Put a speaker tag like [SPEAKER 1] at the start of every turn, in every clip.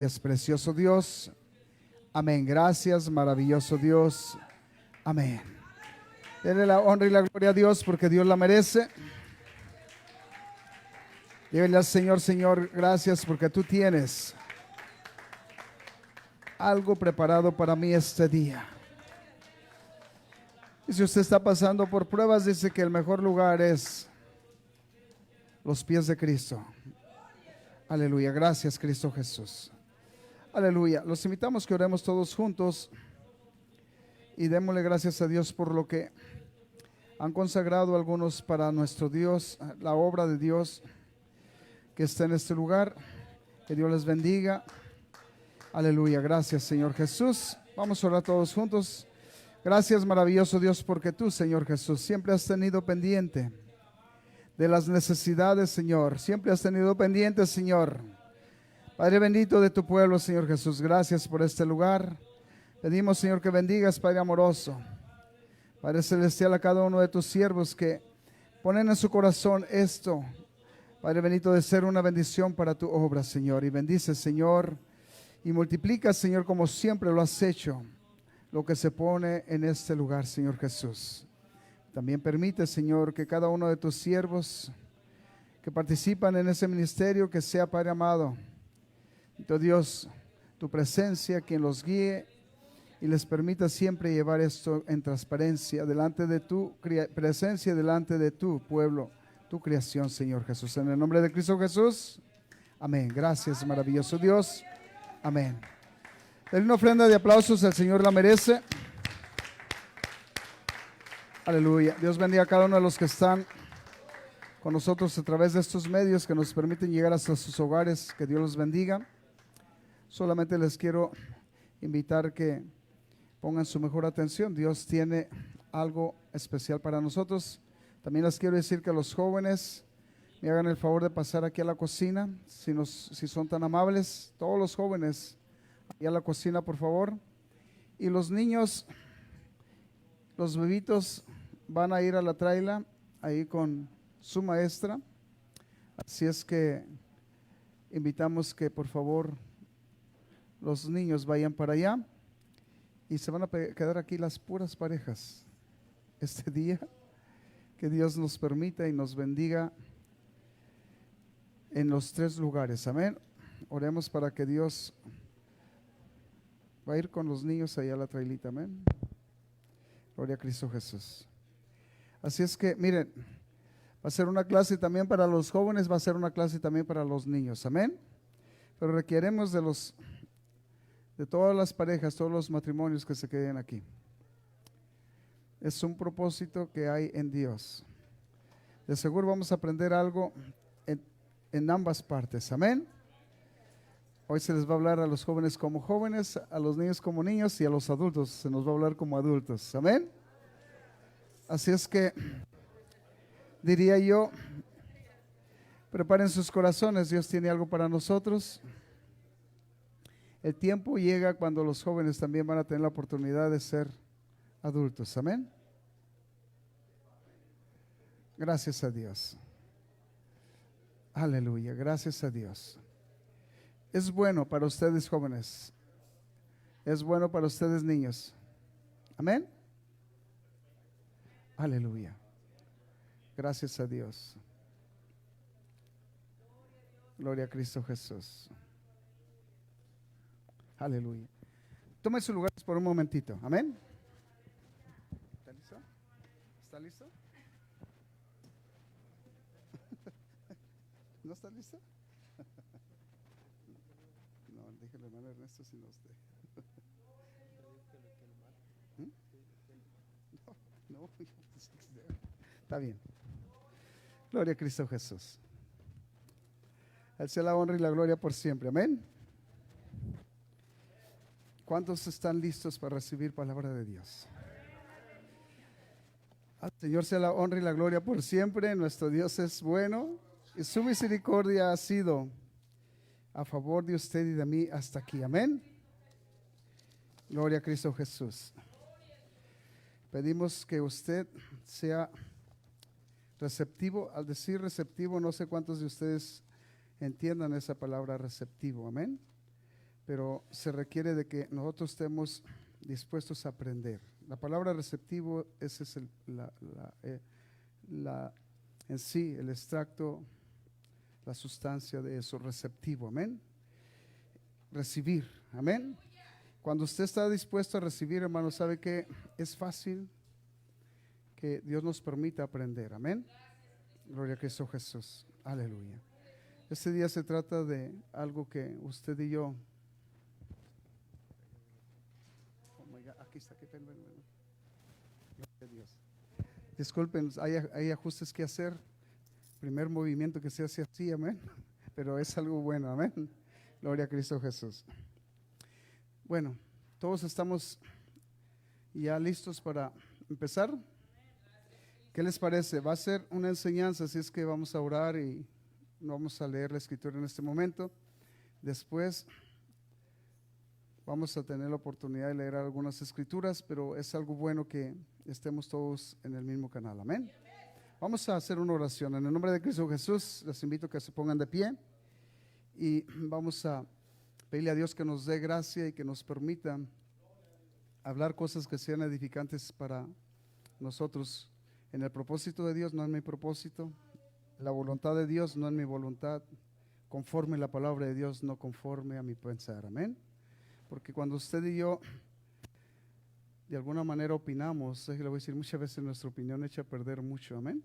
[SPEAKER 1] Es precioso Dios. Amén. Gracias, maravilloso Dios. Amén. Denle la honra y la gloria a Dios porque Dios la merece. Dígale al Señor, Señor, gracias porque tú tienes algo preparado para mí este día. Y si usted está pasando por pruebas, dice que el mejor lugar es los pies de Cristo. Aleluya. Gracias, Cristo Jesús. Aleluya. Los invitamos que oremos todos juntos y démosle gracias a Dios por lo que han consagrado algunos para nuestro Dios, la obra de Dios que está en este lugar. Que Dios les bendiga. Aleluya. Gracias, Señor Jesús. Vamos a orar todos juntos. Gracias, maravilloso Dios, porque tú, Señor Jesús, siempre has tenido pendiente de las necesidades, Señor. Siempre has tenido pendiente, Señor. Padre bendito de tu pueblo, Señor Jesús, gracias por este lugar. Pedimos, Señor, que bendigas, Padre amoroso, Padre celestial, a cada uno de tus siervos que ponen en su corazón esto, Padre bendito, de ser una bendición para tu obra, Señor. Y bendice, Señor, y multiplica, Señor, como siempre lo has hecho, lo que se pone en este lugar, Señor Jesús. También permite, Señor, que cada uno de tus siervos que participan en ese ministerio, que sea, Padre amado, Dios, tu presencia, quien los guíe y les permita siempre llevar esto en transparencia delante de tu presencia, delante de tu pueblo, tu creación, Señor Jesús. En el nombre de Cristo Jesús, amén. Gracias, maravilloso Dios. Amén. Denle una ofrenda de aplausos, el Señor la merece. Aleluya. Dios bendiga a cada uno de los que están con nosotros a través de estos medios que nos permiten llegar hasta sus hogares. Que Dios los bendiga. Solamente les quiero invitar que pongan su mejor atención. Dios tiene algo especial para nosotros. También les quiero decir que los jóvenes me hagan el favor de pasar aquí a la cocina, si son tan amables. Todos los jóvenes, aquí a la cocina, por favor. Y los niños, los bebitos, van a ir a la traila, ahí con su maestra. Así es que invitamos que, por favor, los niños vayan para allá y se van a quedar aquí las puras parejas este día. Que Dios nos permita y nos bendiga en los tres lugares. Amén. Oremos para que Dios va a ir con los niños allá a la trailita. Amén. Gloria a Cristo Jesús. Así es que, miren, va a ser una clase también para los jóvenes, va a ser una clase también para los niños. Amén. Pero requeremos de todas las parejas, todos los matrimonios que se queden aquí. Es un propósito que hay en Dios. De seguro vamos a aprender algo en ambas partes. Amén. Hoy se les va a hablar a los jóvenes como jóvenes, a los niños como niños y a los adultos se nos va a hablar como adultos. Amén. Así es que diría yo, preparen sus corazones, Dios tiene algo para nosotros. El tiempo llega cuando los jóvenes también van a tener la oportunidad de ser adultos. Amén. Gracias a Dios. Aleluya. Gracias a Dios. Es bueno para ustedes jóvenes. Es bueno para ustedes niños. Amén. Aleluya. Gracias a Dios. Gloria a Cristo Jesús. Aleluya. Tomen sus lugares por un momentito. Amén. ¿Está listo? ¿Está listo? ¿No está listo? No, déjelo hermano Ernesto, si no usted. No, está bien. Gloria a Cristo Jesús. Él sea la honra y la gloria por siempre. Amén. ¿Cuántos están listos para recibir palabra de Dios? Al Señor sea la honra y la gloria por siempre. Nuestro Dios es bueno y su misericordia ha sido a favor de usted y de mí hasta aquí. Amén. Gloria a Cristo Jesús. Pedimos que usted sea receptivo. Al decir receptivo, no sé cuántos de ustedes entiendan esa palabra receptivo. Amén. pero se requiere de que nosotros estemos dispuestos a aprender. La palabra receptivo, ese es en sí el extracto, la sustancia de eso, receptivo, amén. Recibir, amén. Cuando usted está dispuesto a recibir, hermano, sabe que es fácil que Dios nos permita aprender, amén. Gloria a Cristo Jesús, aleluya. Este día se trata de algo que usted y yo, oh my God, aquí está, gloria a Dios. Disculpen, hay ajustes que hacer. Primer movimiento que se hace así, amén. Pero es algo bueno, amén. Gloria a Cristo Jesús. Bueno, todos estamos ya listos para empezar. ¿Qué les parece? Va a ser una enseñanza, así es que vamos a orar y no vamos a leer la escritura en este momento. Después vamos a tener la oportunidad de leer algunas escrituras, pero es algo bueno que estemos todos en el mismo canal, amén. Vamos a hacer una oración. En el nombre de Cristo Jesús, les invito a que se pongan de pie y vamos a pedirle a Dios que nos dé gracia y que nos permita hablar cosas que sean edificantes para nosotros. En el propósito de Dios, no en mi propósito. La voluntad de Dios, no en mi voluntad. Conforme la palabra de Dios, no conforme a mi pensar. Amén. Porque cuando usted y yo de alguna manera opinamos, le voy a decir, muchas veces nuestra opinión echa a perder mucho, amén.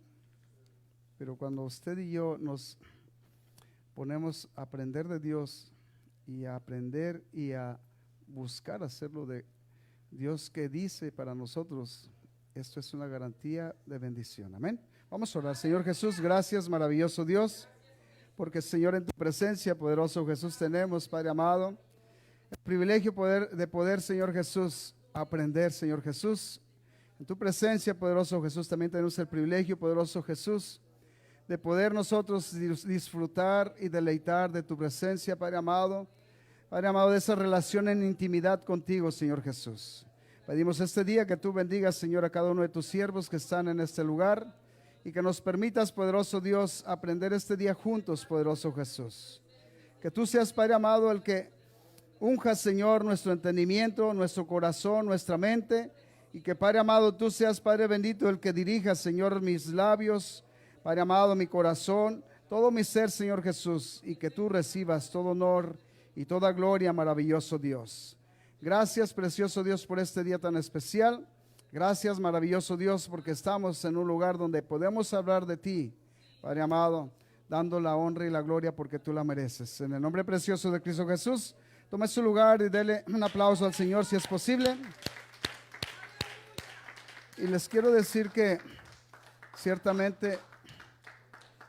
[SPEAKER 1] Pero cuando usted y yo nos ponemos a aprender de Dios y a aprender y a buscar hacerlo de Dios que dice para nosotros, esto es una garantía de bendición, amén. Vamos a orar. Señor Jesús, gracias, maravilloso Dios, porque Señor, en tu presencia, poderoso Jesús, tenemos, Padre amado, el privilegio de poder, Señor Jesús, aprender, Señor Jesús. En tu presencia, poderoso Jesús, también tenemos el privilegio, poderoso Jesús, de poder nosotros disfrutar y deleitar de tu presencia, Padre amado, de esa relación en intimidad contigo, Señor Jesús. Pedimos este día que tú bendigas, Señor, a cada uno de tus siervos que están en este lugar y que nos permitas, poderoso Dios, aprender este día juntos, poderoso Jesús. Que tú seas, Padre amado, el que unja, Señor, nuestro entendimiento, nuestro corazón, nuestra mente, y que, Padre amado, tú seas, Padre bendito, el que dirija, Señor, mis labios, Padre amado, mi corazón, todo mi ser, Señor Jesús, y que tú recibas todo honor y toda gloria, maravilloso Dios. Gracias, precioso Dios, por este día tan especial. Gracias, maravilloso Dios, porque estamos en un lugar donde podemos hablar de ti, Padre amado, dando la honra y la gloria porque tú la mereces. En el nombre precioso de Cristo Jesús, tome su lugar y dele un aplauso al Señor si es posible. Y les quiero decir que ciertamente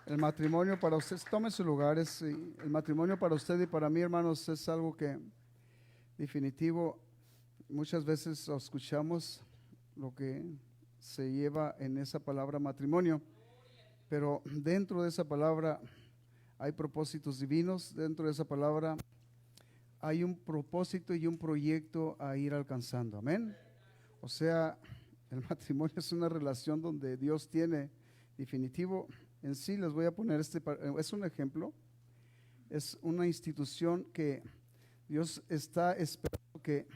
[SPEAKER 1] el matrimonio para ustedes, tome su lugar, el matrimonio para usted y para mí, hermanos, es algo que definitivo, muchas veces escuchamos lo que se lleva en esa palabra matrimonio, pero dentro de esa palabra hay propósitos divinos, dentro de esa palabra hay un propósito y un proyecto a ir alcanzando, amén. O sea, el matrimonio es una relación donde Dios tiene definitivo. En sí les voy a poner es un ejemplo, es una institución que Dios está esperando que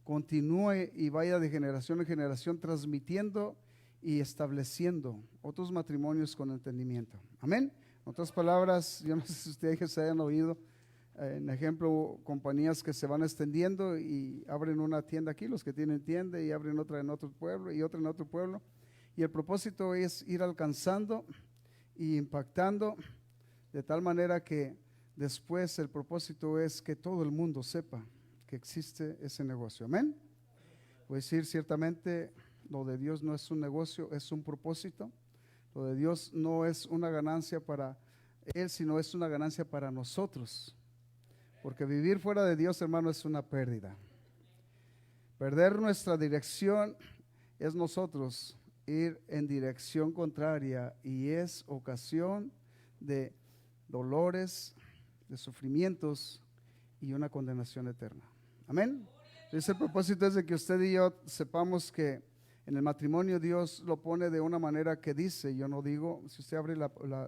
[SPEAKER 1] continúe y vaya de generación en generación transmitiendo y estableciendo otros matrimonios con entendimiento. Amén. En otras palabras, yo no sé si ustedes se hayan oído, en ejemplo, compañías que se van extendiendo y abren una tienda aquí, los que tienen tienda, y abren otra en otro pueblo y otra en otro pueblo. Y el propósito es ir alcanzando y impactando de tal manera que después el propósito es que todo el mundo sepa que existe ese negocio. Amén. Voy a decir, ciertamente lo de Dios no es un negocio, es un propósito. Lo de Dios no es una ganancia para Él, sino es una ganancia para nosotros. Porque vivir fuera de Dios, hermano, es una pérdida. Perder nuestra dirección es nosotros ir en dirección contraria y es ocasión de dolores, de sufrimientos y una condenación eterna. Amén. Entonces el propósito es de que usted y yo sepamos que en el matrimonio Dios lo pone de una manera que dice, yo no digo, si usted abre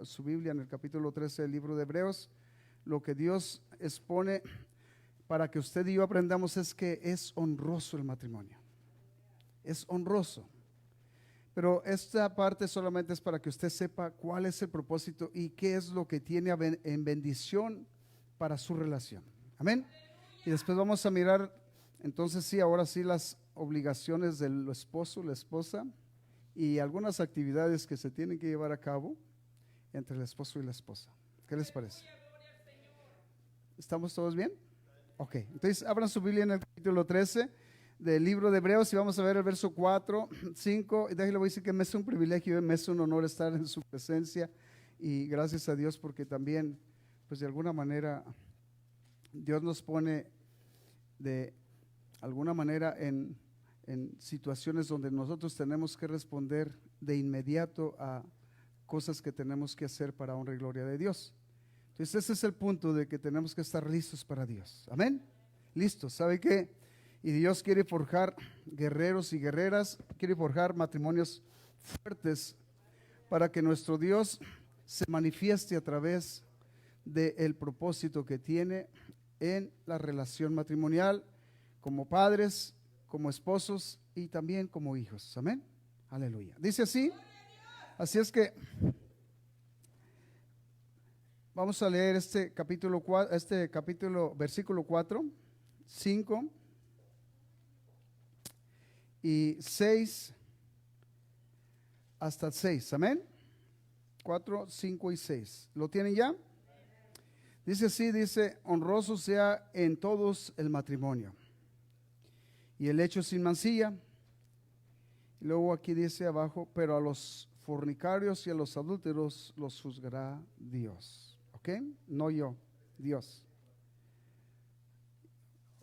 [SPEAKER 1] su Biblia en el capítulo 13 del libro de Hebreos, lo que Dios expone para que usted y yo aprendamos es que es honroso el matrimonio. Es honroso. Pero esta parte solamente es para que usted sepa cuál es el propósito y qué es lo que tiene en bendición para su relación. Amén. Y después vamos a mirar, entonces sí, ahora sí las obligaciones del esposo, la esposa y algunas actividades que se tienen que llevar a cabo entre el esposo y la esposa. ¿Qué les parece? ¿Estamos todos bien? Ok, entonces abran su Biblia en el capítulo 13 del libro de Hebreos y vamos a ver el verso 4, 5. Y déjenle, voy a decir que me es un privilegio, me es un honor estar en su presencia y gracias a Dios porque también, pues de alguna manera, Dios nos pone de alguna manera en situaciones donde nosotros tenemos que responder de inmediato a cosas que tenemos que hacer para honra y gloria de Dios. Entonces ese es el punto de que tenemos que estar listos para Dios. Amén. Listos. ¿Sabe qué? Y Dios quiere forjar guerreros y guerreras, quiere forjar matrimonios fuertes para que nuestro Dios se manifieste a través del propósito que tiene en la relación matrimonial como padres, como esposos y también como hijos. Amén. Aleluya. Dice así. Así es que vamos a leer este capítulo, versículo 4, 5 y 6 hasta 6. Amén. 4, 5 y 6. ¿Lo tienen ya? Dice así, dice, honroso sea en todos el matrimonio y el hecho sin mancilla. Y luego aquí dice abajo, pero a los fornicarios y a los adúlteros los juzgará Dios. ¿Ok? No yo, Dios.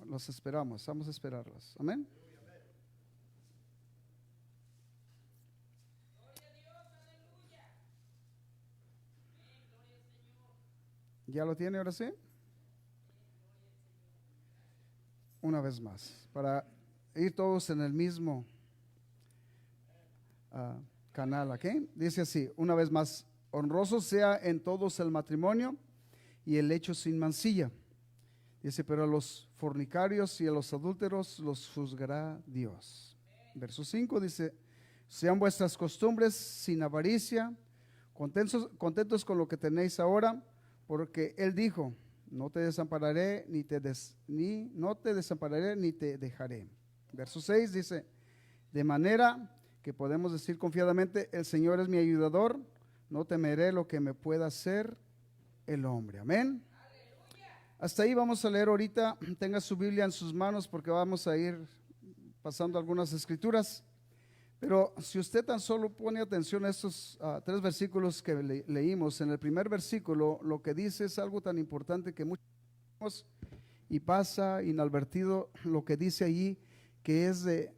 [SPEAKER 1] Los esperamos, vamos a esperarlos. Amén. ¿Ya lo tiene ahora sí? Una vez más, para ir todos en el mismo canal, ¿ok? Dice así, una vez más, honroso sea en todos el matrimonio y el hecho sin mancilla. Dice, pero a los fornicarios y a los adúlteros los juzgará Dios. Verso 5 dice, sean vuestras costumbres sin avaricia, contentos con lo que tenéis ahora, porque Él dijo, no te desampararé no te desampararé ni te dejaré. Verso 6 dice, de manera que podemos decir confiadamente, el Señor es mi ayudador, no temeré lo que me pueda hacer el hombre. Amén. Hasta ahí vamos a leer ahorita. Tenga su Biblia en sus manos porque vamos a ir pasando algunas escrituras. Pero si usted tan solo pone atención a estos 3 versículos que leímos, en el primer versículo lo que dice es algo tan importante que muchos y pasa inadvertido lo que dice allí, que es de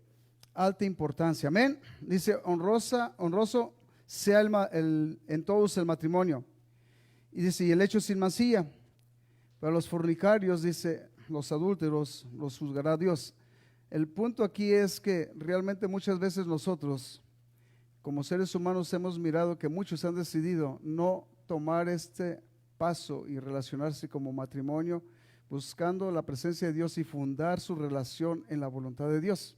[SPEAKER 1] alta importancia. Amén. Dice, honroso sea en todos el matrimonio. Y dice, y el hecho sin mancilla. Pero los fornicarios, dice, los adúlteros los juzgará Dios. El punto aquí es que realmente muchas veces nosotros, como seres humanos, hemos mirado que muchos han decidido no tomar este paso y relacionarse como matrimonio, buscando la presencia de Dios y fundar su relación en la voluntad de Dios.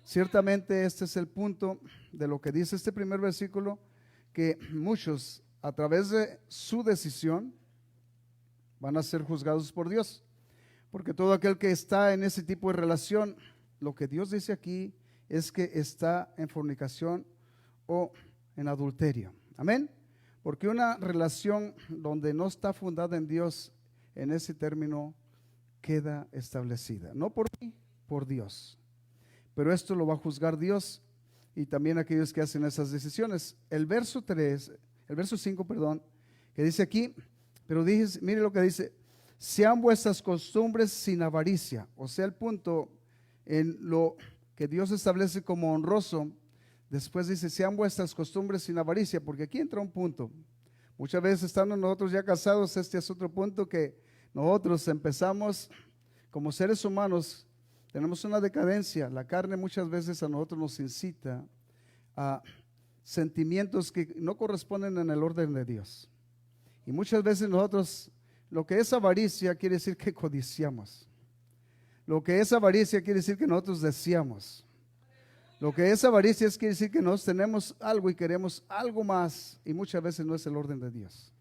[SPEAKER 1] Ciertamente este es el punto de lo que dice este primer versículo, que muchos a través de su decisión van a ser juzgados por Dios, porque todo aquel que está en ese tipo de relación, lo que Dios dice aquí es que está en fornicación o en adulterio. Amén. Porque una relación donde no está fundada en Dios, en ese término queda establecida, no por mí, por Dios. Pero esto lo va a juzgar Dios y también aquellos que hacen esas decisiones. El verso 5, que dice aquí, pero mire lo que dice, sean vuestras costumbres sin avaricia. O sea, el punto en lo que Dios establece como honroso, después dice, sean vuestras costumbres sin avaricia, porque aquí entra un punto. Muchas veces estando nosotros ya casados, este es otro punto que nosotros empezamos como seres humanos, tenemos una decadencia. La carne muchas veces a nosotros nos incita a sentimientos que no corresponden en el orden de Dios. Y muchas veces nosotros, lo que es avaricia quiere decir que codiciamos. Lo que es avaricia quiere decir que nosotros deseamos. Lo que es avaricia quiere decir que nosotros tenemos algo y queremos algo más, y muchas veces no es el orden de Dios.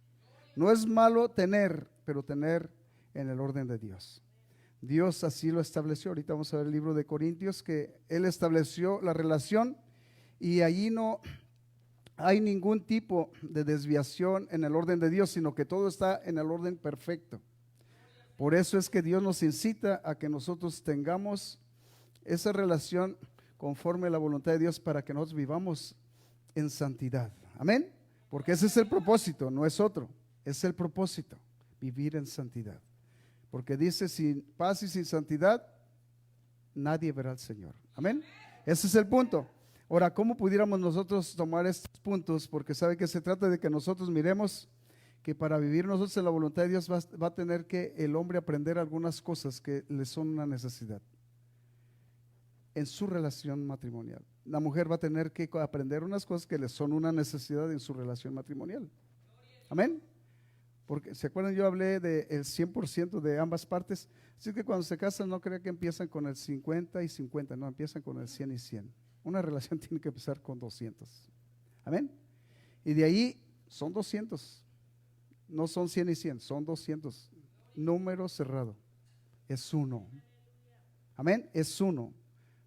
[SPEAKER 1] No es malo tener, pero tener en el orden de Dios. Dios así lo estableció. Ahorita vamos a ver el libro de Corintios, que Él estableció la relación y allí no hay ningún tipo de desviación en el orden de Dios, sino que todo está en el orden perfecto. Por eso es que Dios nos incita a que nosotros tengamos esa relación conforme a la voluntad de Dios para que nosotros vivamos en santidad. Amén. Porque ese es el propósito, no es otro. Es el propósito, vivir en santidad. Porque dice, sin paz y sin santidad, nadie verá al Señor. Amén. Ese es el punto. Ahora, ¿cómo pudiéramos nosotros tomar estos puntos? Porque sabe que se trata de que nosotros miremos que para vivir nosotros en la voluntad de Dios va a tener que el hombre aprender algunas cosas que le son una necesidad en su relación matrimonial. La mujer va a tener que aprender unas cosas que le son una necesidad en su relación matrimonial. Amén. Porque, ¿se acuerdan? Yo hablé del 100% de ambas partes. Así que cuando se casan no crean que empiezan con el 50 y 50, no, empiezan con el 100 y 100. Una relación tiene que empezar con 200. Amén. Y de ahí son 200. No son 100 y 100, son 200. Número cerrado. Es uno. Amén. Es uno.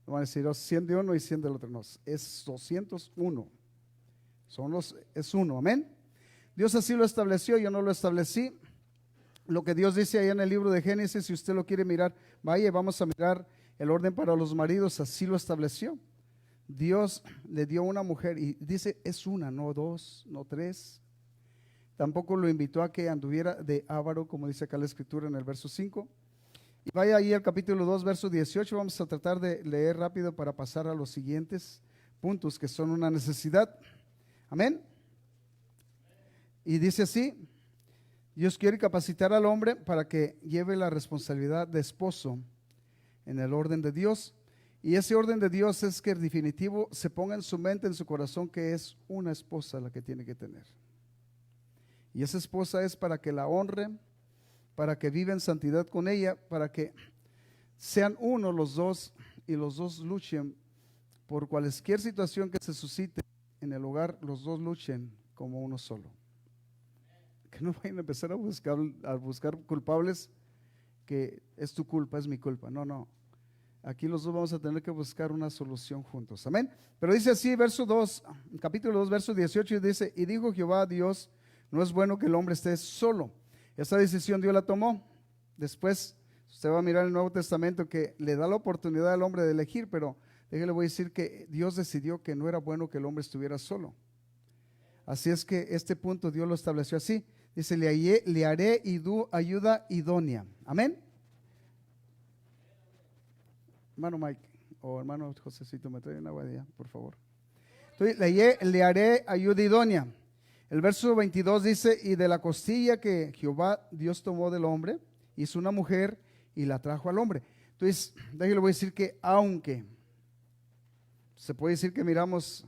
[SPEAKER 1] No van a decir 100 de uno y 100 del otro. No, es 201. Es uno. Amén. Dios así lo estableció, yo no lo establecí. Lo que Dios dice ahí en el libro de Génesis, si usted lo quiere mirar, vaya, vamos a mirar el orden para los maridos, así lo estableció. Dios le dio una mujer y dice, es una, no dos, no tres. Tampoco lo invitó a que anduviera de avaro, como dice acá la escritura en el verso 5. Y vaya ahí al capítulo 2, verso 18, vamos a tratar de leer rápido para pasar a los siguientes puntos que son una necesidad. Amén. Y dice así, Dios quiere capacitar al hombre para que lleve la responsabilidad de esposo en el orden de Dios. Y ese orden de Dios es que en definitivo se ponga en su mente, en su corazón, que es una esposa la que tiene que tener. Y esa esposa es para que la honre, para que viva en santidad con ella, para que sean uno los dos y los dos luchen por cualquier situación que se suscite en el hogar, los dos luchen como uno solo. Que no vayan a empezar a buscar culpables, que es tu culpa, es mi culpa. No, no. Aquí los dos vamos a tener que buscar una solución juntos. Amén. Pero dice así, verso 2, capítulo 2, verso 18, dice, y dijo Jehová Dios, no es bueno que el hombre esté solo. Esta decisión Dios la tomó. Después, usted va a mirar el Nuevo Testamento que le da la oportunidad al hombre de elegir, pero déjale, voy a decir que Dios decidió que no era bueno que el hombre estuviera solo. Así es que este punto Dios lo estableció así. Dice, le haré ayuda idónea. Amén. Hermano Mike o hermano Josecito, me trae una agua de allá, por favor. Entonces, le haré ayuda idónea. El verso 22 dice, y de la costilla que Jehová Dios tomó del hombre, hizo una mujer y la trajo al hombre. Entonces, déjale, voy a decir que aunque se puede decir que miramos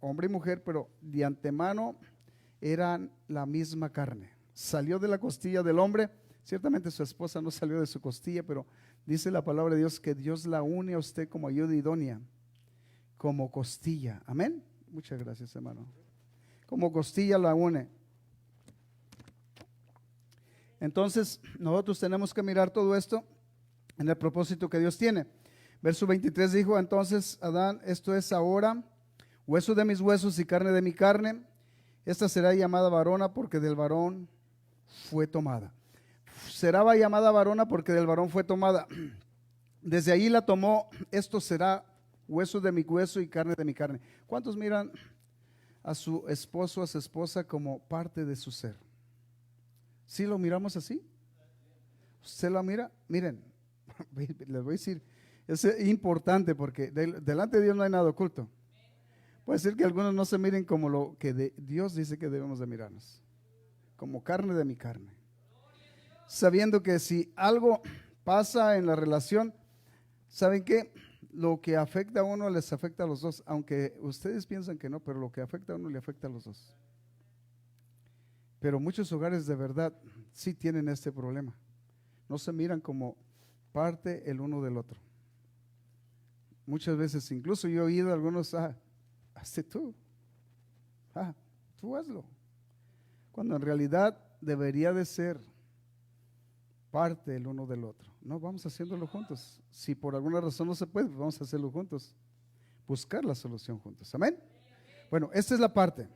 [SPEAKER 1] hombre y mujer, pero de antemano eran la misma carne. Salió de la costilla del hombre, ciertamente su esposa no salió de su costilla, pero dice la palabra de Dios que Dios la une a usted como ayuda idónea, como costilla. Amén. Muchas gracias, hermano. Como costilla la une. Entonces, nosotros tenemos que mirar todo esto en el propósito que Dios tiene. Verso 23 dijo entonces Adán, esto es ahora hueso de mis huesos y carne de mi carne. Esta será llamada varona porque del varón fue tomada. Será llamada varona porque del varón fue tomada. Desde ahí la tomó, esto será hueso de mi hueso y carne de mi carne. ¿Cuántos miran a su esposo, a su esposa como parte de su ser? ¿Sí lo miramos así? ¿Usted lo mira? Miren, les voy a decir, es importante porque delante de Dios no hay nada oculto. Puede ser que algunos no se miren como lo que Dios dice que debemos de mirarnos, como carne de mi carne. Sabiendo que si algo pasa en la relación, ¿saben qué? Lo que afecta a uno les afecta a los dos, aunque ustedes piensan que no, pero lo que afecta a uno le afecta a los dos. Pero muchos hogares de verdad sí tienen este problema. No se miran como parte el uno del otro. Muchas veces, incluso yo he oído a algunos, hazte tú, tú hazlo. Cuando en realidad debería de ser parte el uno del otro. No, vamos haciéndolo juntos. Si por alguna razón no se puede, pues vamos a hacerlo juntos. Buscar la solución juntos. Amén. Bueno, esta es la parte.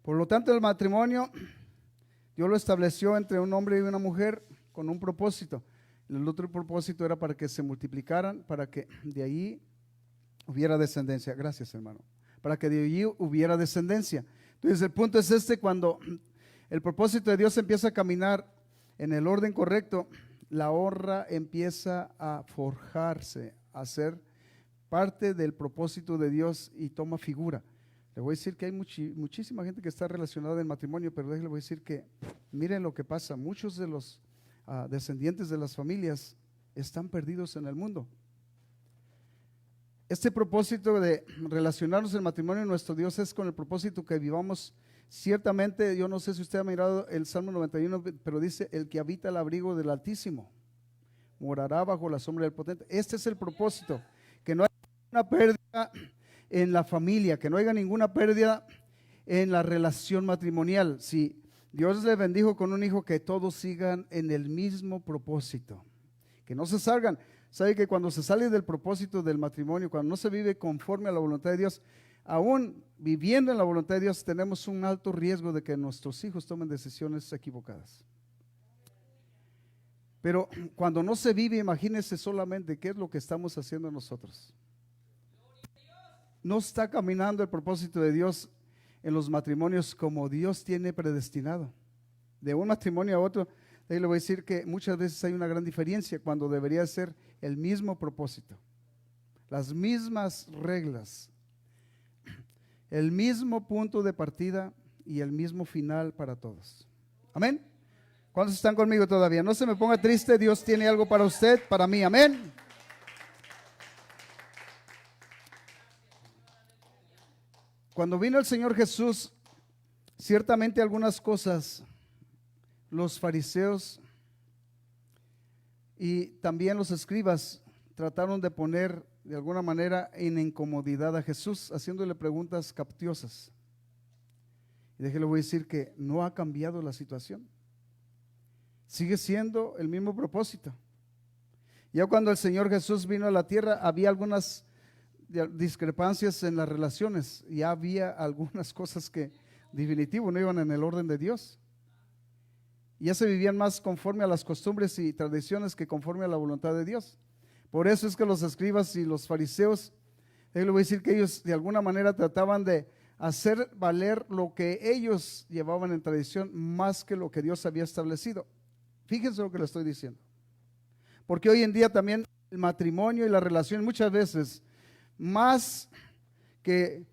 [SPEAKER 1] Por lo tanto, el matrimonio Dios lo estableció entre un hombre y una mujer con un propósito. El otro propósito era para que se multiplicaran, para que de ahí hubiera descendencia. Gracias, hermano. Para que de allí hubiera descendencia. Entonces, el punto es cuando el propósito de Dios empieza a caminar en el orden correcto, la honra empieza a forjarse, a ser parte del propósito de Dios y toma figura. Le voy a decir que hay muchísima gente que está relacionada en matrimonio, pero le voy a decir que miren lo que pasa. Muchos de los descendientes de las familias están perdidos en el mundo. Este propósito de relacionarnos en matrimonio en nuestro Dios es con el propósito que vivamos. Ciertamente, yo no sé si usted ha mirado el Salmo 91, pero dice, el que habita el abrigo del Altísimo morará bajo la sombra del Potente. Este es el propósito, que no haya una pérdida en la familia, que no haya ninguna pérdida en la relación matrimonial. Si Dios le bendijo con un hijo, que todos sigan en el mismo propósito, que no se salgan. Sabe que cuando se sale del propósito del matrimonio, cuando no se vive conforme a la voluntad de Dios, aún viviendo en la voluntad de Dios, tenemos un alto riesgo de que nuestros hijos tomen decisiones equivocadas. Pero cuando no se vive, imagínense solamente qué es lo que estamos haciendo nosotros. No está caminando el propósito de Dios en los matrimonios como Dios tiene predestinado. De un matrimonio a otro, ahí le voy a decir que muchas veces hay una gran diferencia cuando debería ser el mismo propósito, las mismas reglas, el mismo punto de partida y el mismo final para todos. Amén. ¿Cuántos están conmigo todavía? No se me ponga triste, Dios tiene algo para usted, para mí. Amén. Cuando vino el Señor Jesús, ciertamente algunas cosas los fariseos y también los escribas trataron de poner de alguna manera en incomodidad a Jesús, haciéndole preguntas capciosas. Y déjele, voy a decir que no ha cambiado la situación. Sigue siendo el mismo propósito. Ya cuando el Señor Jesús vino a la tierra, había algunas discrepancias en las relaciones. Ya había algunas cosas que definitivo no iban en el orden de Dios. Ya se vivían más conforme a las costumbres y tradiciones que conforme a la voluntad de Dios. Por eso es que los escribas y los fariseos, yo le voy a decir que ellos de alguna manera trataban de hacer valer lo que ellos llevaban en tradición más que lo que Dios había establecido. Fíjense lo que le estoy diciendo. Porque hoy en día también el matrimonio y la relación muchas veces, más que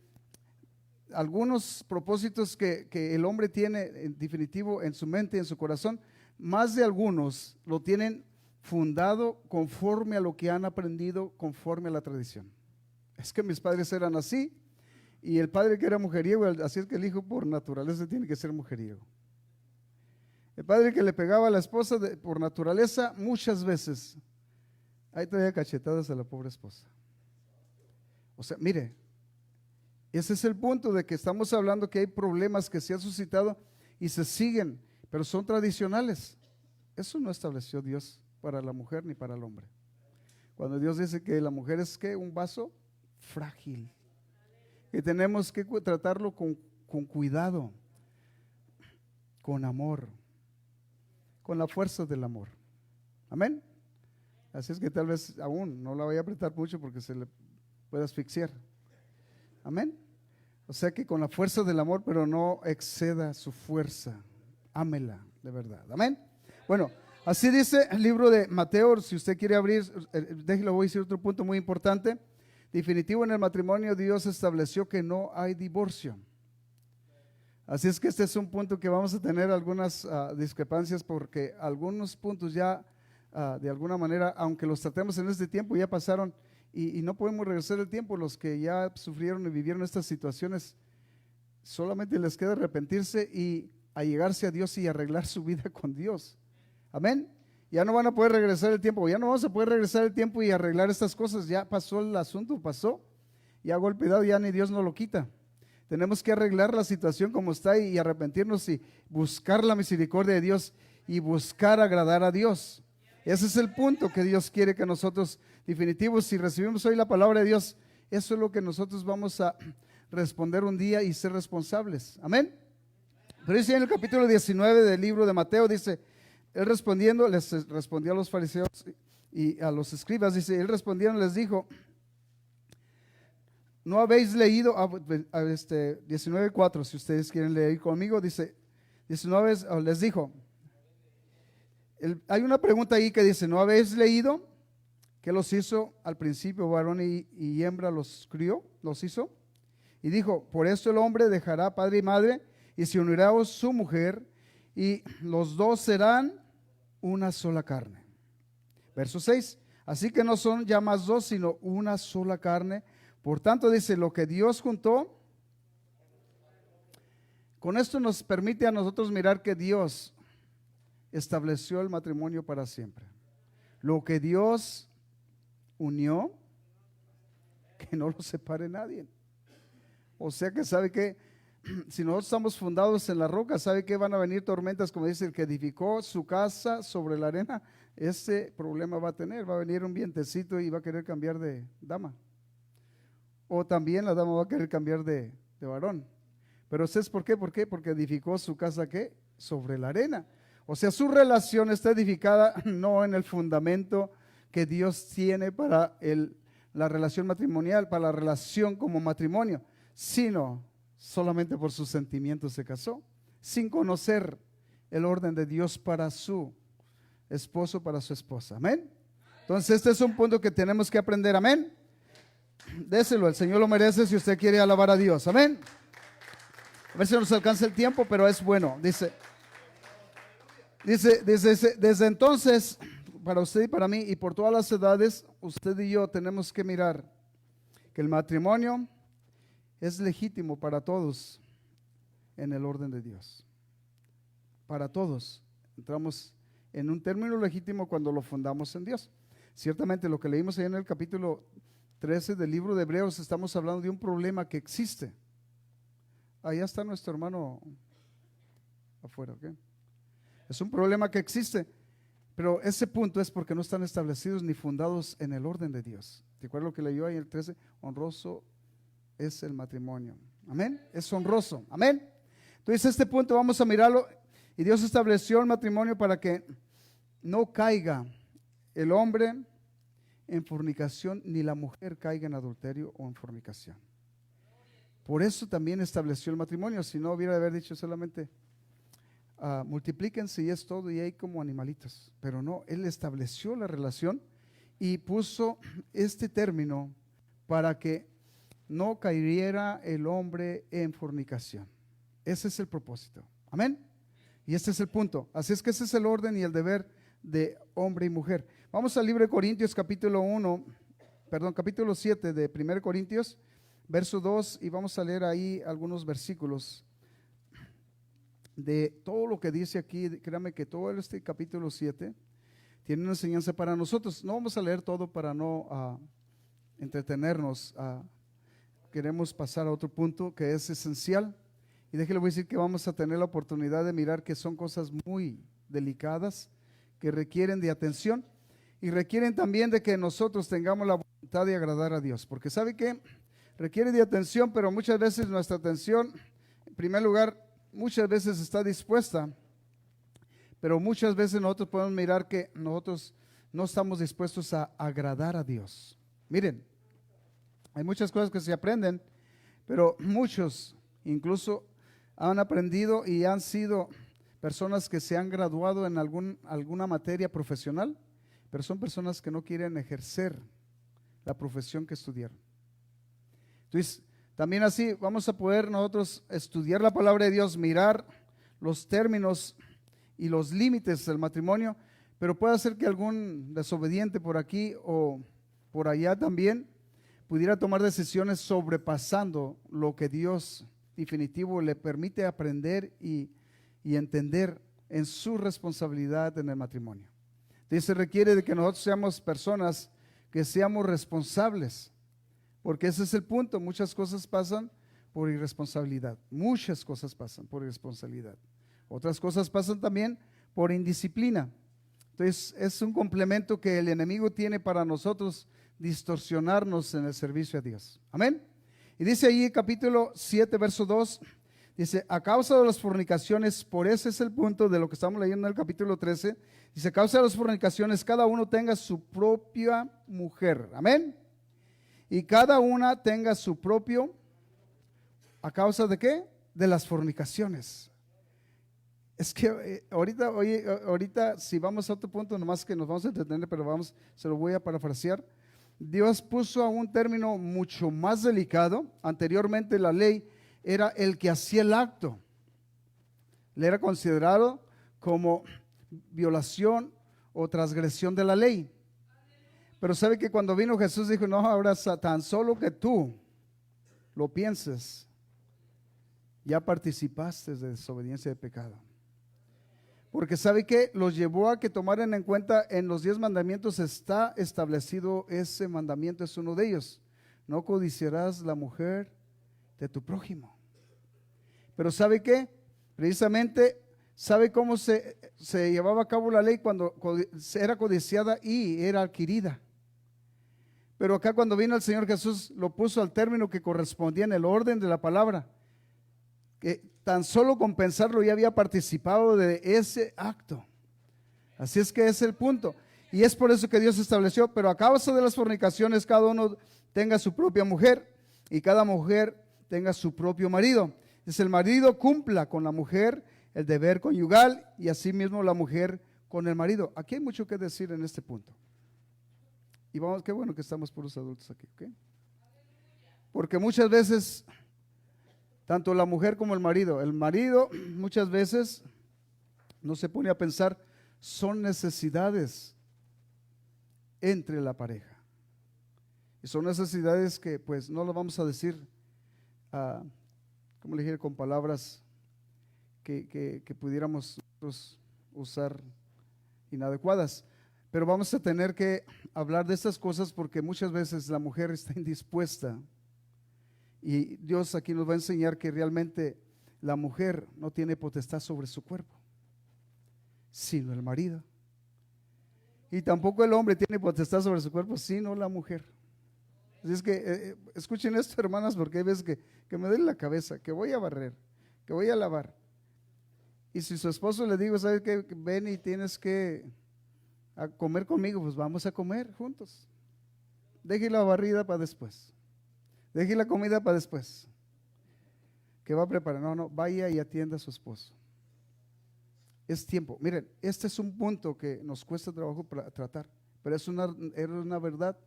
[SPEAKER 1] algunos propósitos que el hombre tiene en definitivo en su mente y en su corazón, más de algunos lo tienen fundado conforme a lo que han aprendido, conforme a la tradición. Es que mis padres eran así, y el padre que era mujeriego, así es que el hijo por naturaleza tiene que ser mujeriego. El padre que le pegaba a la esposa por naturaleza, muchas veces, ahí traía cachetadas a la pobre esposa. O sea, mire, ese es el punto de que estamos hablando, que hay problemas que se han suscitado y se siguen, pero son tradicionales. Eso no estableció Dios para la mujer ni para el hombre. Cuando Dios dice que la mujer es que un vaso frágil, que tenemos que tratarlo con cuidado, con amor, con la fuerza del amor. Amén. Así es que tal vez aún no la vaya a apretar mucho porque se le puede asfixiar. Amén. O sea que con la fuerza del amor, pero no exceda su fuerza. Ámela de verdad. Amén. Bueno, así dice el libro de Mateo. Si usted quiere abrir, déjelo, voy a decir otro punto muy importante. Definitivo, en el matrimonio Dios estableció que no hay divorcio. Así es que este es un punto que vamos a tener algunas discrepancias, porque algunos puntos ya de alguna manera, aunque los tratemos en este tiempo, ya pasaron y no podemos regresar el tiempo. Los que ya sufrieron y vivieron estas situaciones, solamente les queda arrepentirse y allegarse a Dios y arreglar su vida con Dios. Amén. Ya no van a poder regresar el tiempo, ya no vamos a poder regresar el tiempo y arreglar estas cosas. Ya pasó el asunto, pasó. Ya golpeado, ya ni Dios nos lo quita. Tenemos que arreglar la situación como está y arrepentirnos y buscar la misericordia de Dios y buscar agradar a Dios. Ese es el punto que Dios quiere que nosotros, definitivos, si recibimos hoy la palabra de Dios, eso es lo que nosotros vamos a responder un día y ser responsables. Amén. Pero dice en el capítulo 19 del libro de Mateo, dice, él respondiendo, les respondió a los fariseos y a los escribas, dice, él respondiendo les dijo, ¿no habéis leído, 19:4, si ustedes quieren leer conmigo, dice, 19 les dijo, hay una pregunta ahí que dice, ¿no habéis leído que los hizo al principio varón y hembra los crió, los hizo? Y dijo, por esto el hombre dejará padre y madre y se unirá a su mujer y los dos serán una sola carne. Verso 6, así que no son ya más dos, sino una sola carne. Por tanto, dice, lo que Dios juntó, con esto nos permite a nosotros mirar que Dios estableció el matrimonio para siempre. Lo que Dios unió, que no lo separe nadie. O sea que sabe que si nosotros estamos fundados en la roca, sabe que van a venir tormentas, como dice el que edificó su casa sobre la arena, ese problema va a tener, va a venir un vientecito y va a querer cambiar de dama. O también la dama va a querer cambiar de varón. Pero ¿sabes por qué? ¿Por qué? Porque edificó su casa ¿qué? Sobre la arena. O sea, su relación está edificada no en el fundamento que Dios tiene para la relación matrimonial, para la relación como matrimonio, sino solamente por sus sentimientos se casó, sin conocer el orden de Dios para su esposo, para su esposa. Amén. Entonces este es un punto que tenemos que aprender. Amén. Déselo, el Señor lo merece si usted quiere alabar a Dios. Amén. A ver si nos alcanza el tiempo, pero es bueno. Dice, desde entonces, para usted y para mí y por todas las edades, usted y yo tenemos que mirar que el matrimonio es legítimo para todos en el orden de Dios. Para todos. Entramos en un término legítimo cuando lo fundamos en Dios. Ciertamente lo que leímos ahí en el capítulo 13 del libro de Hebreos, estamos hablando de un problema que existe. Allá está nuestro hermano afuera, ¿ok? Es un problema que existe, pero ese punto es porque no están establecidos ni fundados en el orden de Dios. ¿Te acuerdas lo que leyó ahí en el 13? Honroso es el matrimonio. Amén. Es honroso. Amén. Entonces este punto vamos a mirarlo. Y Dios estableció el matrimonio para que no caiga el hombre en fornicación, ni la mujer caiga en adulterio o en fornicación. Por eso también estableció el matrimonio. Si no hubiera de haber dicho solamente multiplíquense y es todo y hay como animalitos. Pero no, Él estableció la relación y puso este término para que no cayera el hombre en fornicación. Ese es el propósito. Amén. Y este es el punto. Así es que ese es el orden y el deber de hombre y mujer. Vamos al libro de Corintios capítulo 7 de 1 Corintios, verso 2, y vamos a leer ahí algunos versículos de todo lo que dice aquí. Créame que todo este capítulo 7 tiene una enseñanza para nosotros. No vamos a leer todo para no entretenernos. Queremos pasar a otro punto que es esencial. Y déjele voy a decir que vamos a tener la oportunidad de mirar que son cosas muy delicadas que requieren de atención y requieren también de que nosotros tengamos la voluntad de agradar a Dios, porque sabe que requiere de atención, pero muchas veces nuestra atención, en primer lugar, muchas veces está dispuesta, pero muchas veces nosotros podemos mirar que nosotros no estamos dispuestos a agradar a Dios. Miren, hay muchas cosas que se aprenden, pero muchos incluso han aprendido y han sido personas que se han graduado en alguna materia profesional, pero son personas que no quieren ejercer la profesión que estudiaron. Entonces, también así vamos a poder nosotros estudiar la palabra de Dios, mirar los términos y los límites del matrimonio, pero puede ser que algún desobediente por aquí o por allá también pudiera tomar decisiones sobrepasando lo que Dios definitivo le permite aprender y entender en su responsabilidad en el matrimonio. Entonces requiere de que nosotros seamos personas que seamos responsables, porque ese es el punto. Muchas cosas pasan por irresponsabilidad, muchas cosas pasan por irresponsabilidad. Otras cosas pasan también por indisciplina. Entonces es un complemento que el enemigo tiene para nosotros distorsionarnos en el servicio a Dios. Amén. Y dice ahí capítulo 7, verso 2, dice, a causa de las fornicaciones, por ese es el punto de lo que estamos leyendo en el capítulo 13, dice, a causa de las fornicaciones, cada uno tenga su propia mujer. Amén. Y cada una tenga su propio, ¿a causa de qué? De las fornicaciones. Es que ahorita si vamos a otro punto, nomás que nos vamos a entretener, pero se lo voy a parafrasear. Dios puso a un término mucho más delicado. Anteriormente la ley era el que hacía el acto. Le era considerado como violación o transgresión de la ley. Pero sabe que cuando vino Jesús dijo, no, ahora tan solo que tú lo pienses, ya participaste de desobediencia de pecado. Porque sabe que los llevó a que tomaran en cuenta en los 10 mandamientos está establecido ese mandamiento, es uno de ellos. No codiciarás la mujer de tu prójimo. Pero ¿sabe qué? Precisamente, ¿sabe cómo se llevaba a cabo la ley cuando era codiciada y era adquirida? Pero acá cuando vino el Señor Jesús lo puso al término que correspondía en el orden de la palabra. Que tan solo con pensarlo ya había participado de ese acto. Así es que es el punto. Y es por eso que Dios estableció, pero a causa de las fornicaciones cada uno tenga su propia mujer y cada mujer tenga su propio marido. Es el marido cumpla con la mujer el deber conyugal y asimismo la mujer con el marido. Aquí hay mucho que decir en este punto. Y vamos, qué bueno que estamos puros adultos aquí, ¿ok? Porque muchas veces tanto la mujer como el marido muchas veces no se pone a pensar, son necesidades entre la pareja. Y son necesidades que pues no lo vamos a decir, como le dije, con palabras que pudiéramos usar inadecuadas. Pero vamos a tener que hablar de estas cosas porque muchas veces la mujer está indispuesta. Y Dios aquí nos va a enseñar que realmente la mujer no tiene potestad sobre su cuerpo, sino el marido. Y tampoco el hombre tiene potestad sobre su cuerpo, sino la mujer. Así es que escuchen esto, hermanas, porque hay veces que me duele la cabeza, que voy a barrer, que voy a lavar. Y si su esposo le digo, ¿sabes qué? Ven y tienes que comer conmigo, pues vamos a comer juntos. Deje la barrida para después. Deje la comida para después. ¿Qué va a preparar? No, vaya y atienda a su esposo. Es tiempo. Miren, este es un punto que nos cuesta trabajo para tratar, pero es una verdad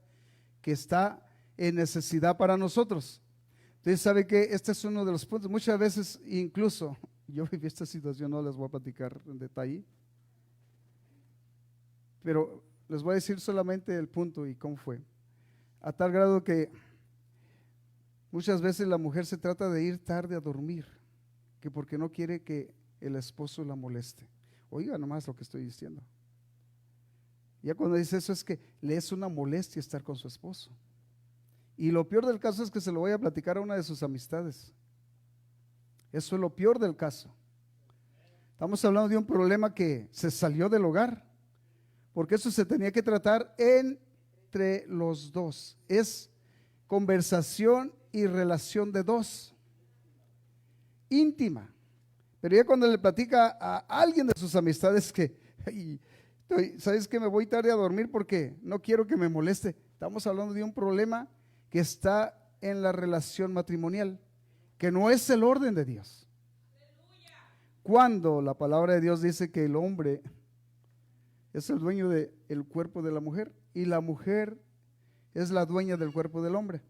[SPEAKER 1] que está en necesidad para nosotros. Entonces, ¿sabe qué? Este es uno de los puntos. Muchas veces, incluso, yo viví esta situación, no les voy a platicar en detalle, pero les voy a decir solamente el punto y cómo fue. A tal grado que muchas veces la mujer se trata de ir tarde a dormir, que porque no quiere que el esposo la moleste. Oiga nomás lo que estoy diciendo. Ya cuando dice eso es que le es una molestia estar con su esposo. Y lo peor del caso es que se lo voy a platicar a una de sus amistades. Eso es lo peor del caso. Estamos hablando de un problema que se salió del hogar, porque eso se tenía que tratar entre los dos. Es conversación y relación de dos, íntima. Pero ya cuando le platica a alguien de sus amistades que, ¿sabes qué? Me voy tarde a dormir porque no quiero que me moleste. Estamos hablando de un problema que está en la relación matrimonial, que no es el orden de Dios. Cuando la palabra de Dios dice que el hombre es el dueño del cuerpo de la mujer y la mujer es la dueña del cuerpo del hombre.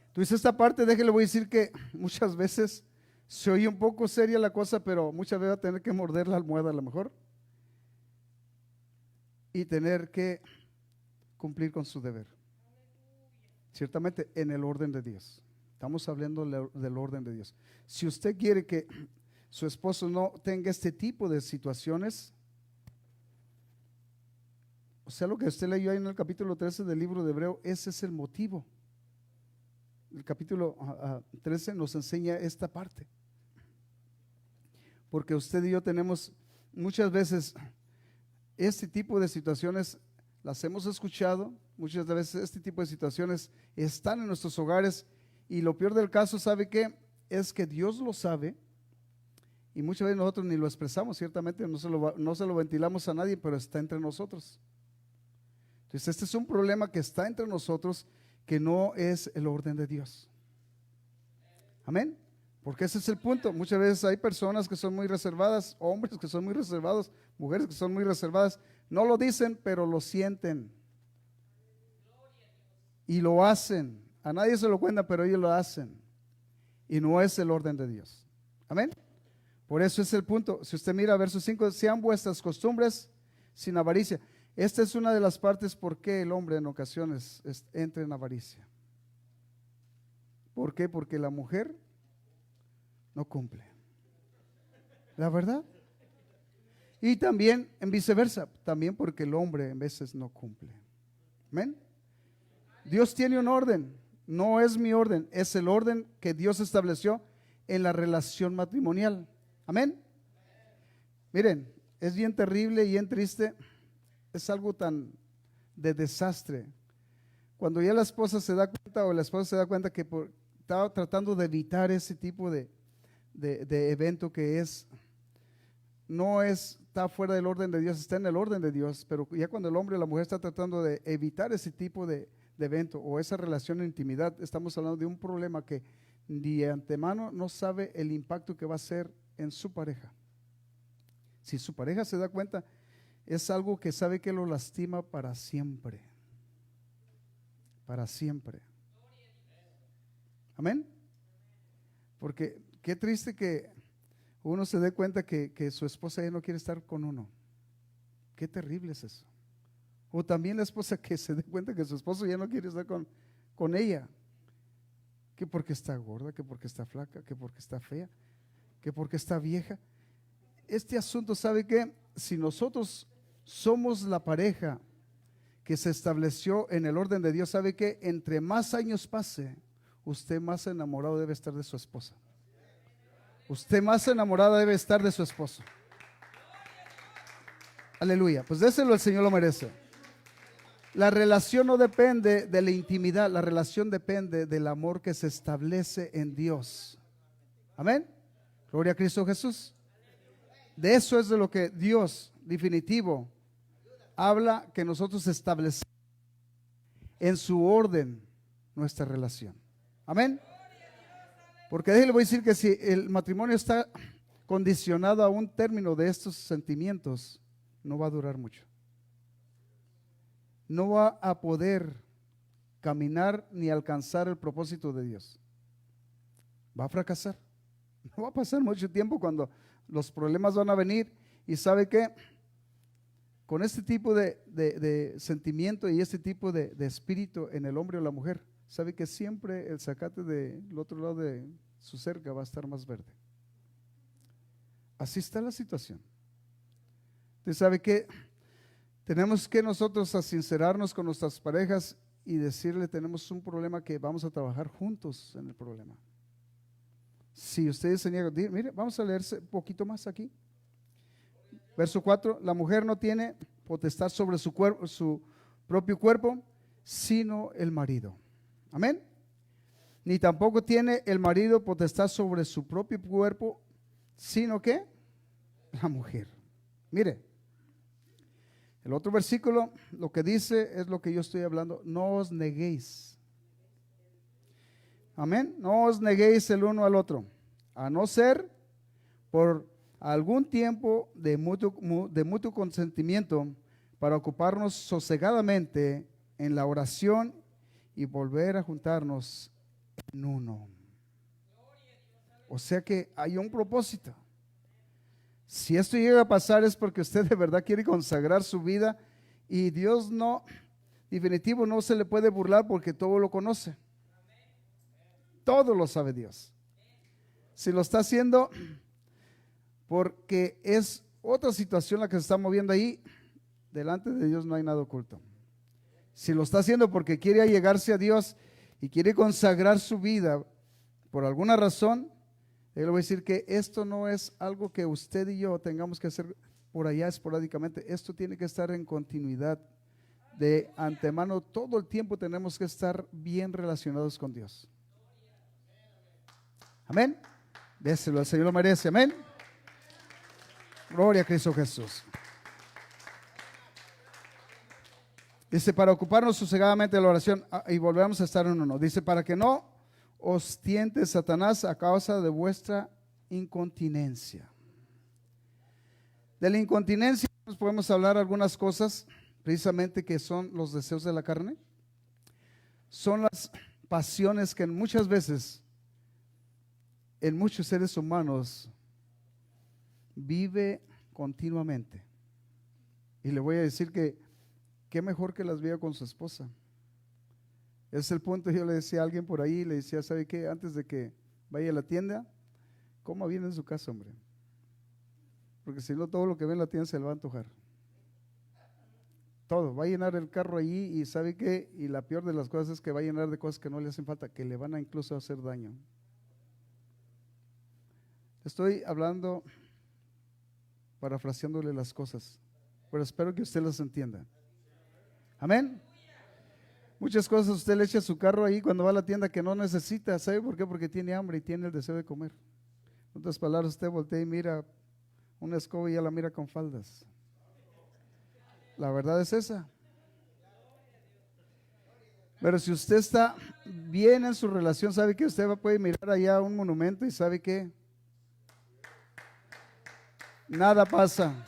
[SPEAKER 1] Entonces esta parte, déjele, voy a decir que muchas veces se oye un poco seria la cosa, pero muchas veces va a tener que morder la almohada a lo mejor y tener que cumplir con su deber. Ciertamente en el orden de Dios. Estamos hablando del orden de Dios. Si usted quiere que su esposo no tenga este tipo de situaciones, O sea, lo que usted leyó ahí en el capítulo 13 del libro de Hebreo, ese es el motivo. El capítulo 13 nos enseña esta parte. Porque usted y yo tenemos muchas veces este tipo de situaciones, las hemos escuchado, muchas veces este tipo de situaciones están en nuestros hogares y lo peor del caso, ¿sabe qué? Es que Dios lo sabe y muchas veces nosotros ni lo expresamos, ciertamente no se lo ventilamos a nadie, pero está entre nosotros. Entonces este es un problema que está entre nosotros, que no es el orden de Dios. Amén. Porque ese es el punto. Muchas veces hay personas que son muy reservadas, hombres que son muy reservados, mujeres que son muy reservadas, no lo dicen, pero lo sienten y lo hacen. A nadie se lo cuentan, pero ellos lo hacen y no es el orden de Dios. Amén. Por eso es el punto. Si usted mira verso 5, sean vuestras costumbres sin avaricia. Esta es una de las partes por qué el hombre en ocasiones entra en avaricia. ¿Por qué? Porque la mujer no cumple. La verdad. Y también en viceversa, también porque el hombre en veces no cumple. Amén. Dios tiene un orden, no es mi orden, es el orden que Dios estableció en la relación matrimonial. Amén. Miren, es bien terrible y bien triste, es algo tan de desastre. Cuando ya la esposa se da cuenta o la esposa se da cuenta que estaba tratando de evitar ese tipo de evento que está fuera del orden de Dios, está en el orden de Dios, pero ya cuando el hombre o la mujer está tratando de evitar ese tipo de evento o esa relación de intimidad, estamos hablando de un problema que de antemano no sabe el impacto que va a ser en su pareja. Si su pareja se da cuenta, es algo que sabe que lo lastima para siempre. Para siempre. Amén. Porque qué triste que uno se dé cuenta que su esposa ya no quiere estar con uno. Qué terrible es eso. O también la esposa que se dé cuenta que su esposo ya no quiere estar con ella. Que porque está gorda, que porque está flaca, que porque está fea, que porque está vieja. Este asunto, ¿sabe qué? Si nosotros somos la pareja que se estableció en el orden de Dios, ¿sabe qué? Entre más años pase, usted más enamorado debe estar de su esposa. Usted más enamorada debe estar de su esposo. Aleluya. Pues déselo, el Señor lo merece. La relación no depende de la intimidad, la relación depende del amor que se establece en Dios. Amén. Gloria a Cristo Jesús. De eso es de lo que Dios, definitivo, habla, que nosotros establecemos en su orden nuestra relación. Amén. Porque le voy a decir que si el matrimonio está condicionado a un término de estos sentimientos, no va a durar mucho. No va a poder caminar ni alcanzar el propósito de Dios. Va a fracasar. No va a pasar mucho tiempo cuando los problemas van a venir. Y ¿sabe qué? Con este tipo de sentimiento y este tipo de espíritu en el hombre o la mujer, ¿sabe que siempre el zacate del otro lado de su cerca va a estar más verde? Así está la situación. Usted sabe que tenemos que nosotros a sincerarnos con nuestras parejas y decirle: tenemos un problema que vamos a trabajar juntos en el problema. Si ustedes se niegan, mire, vamos a leerse un poquito más aquí. Verso 4, la mujer no tiene potestad sobre su propio cuerpo, sino el marido. Amén. Ni tampoco tiene el marido potestad sobre su propio cuerpo, sino que la mujer. Mire, el otro versículo lo que dice es lo que yo estoy hablando: no os neguéis. Amén. No os neguéis el uno al otro, a no ser por algún tiempo de mutuo consentimiento, para ocuparnos sosegadamente en la oración y volver a juntarnos en uno. O sea que hay un propósito. Si esto llega a pasar es porque usted de verdad quiere consagrar su vida, y Dios no, definitivo, no se le puede burlar porque todo lo conoce. Todo lo sabe Dios. Si lo está haciendo porque es otra situación la que se está moviendo ahí, delante de Dios no hay nada oculto. Si lo está haciendo porque quiere allegarse a Dios y quiere consagrar su vida por alguna razón, yo le voy a decir que esto no es algo que usted y yo tengamos que hacer por allá esporádicamente. Esto tiene que estar en continuidad. De antemano, todo el tiempo tenemos que estar bien relacionados con Dios. Amén. Déselo, el Señor lo merece. Amén. Gloria a Cristo Jesús. Dice, para ocuparnos sosegadamente de la oración, y volvemos a estar en uno. Dice, para que no os tiente Satanás a causa de vuestra incontinencia. De la incontinencia nos podemos hablar algunas cosas, precisamente que son los deseos de la carne. Son las pasiones que muchas veces en muchos seres humanos vive continuamente. Y le voy a decir que qué mejor que las viva con su esposa. Es el punto. Yo le decía a alguien por ahí, le decía, ¿sabe qué? Antes de que vaya a la tienda, coma bien en su casa, hombre. Porque si no, todo lo que ve en la tienda se le va a antojar. Todo, va a llenar el carro allí y ¿sabe qué? Y la peor de las cosas es que va a llenar de cosas que no le hacen falta, que le van a incluso hacer daño. Estoy hablando, parafraseándole las cosas, pero espero que usted las entienda. Amén. Muchas cosas usted le echa a su carro ahí cuando va a la tienda que no necesita. ¿Sabe por qué? Porque tiene hambre y tiene el deseo de comer. En otras palabras, usted voltea y mira una escoba y ya la mira con faldas. La verdad es esa. Pero si usted está bien en su relación, ¿sabe que usted puede mirar allá un monumento y sabe que nada pasa?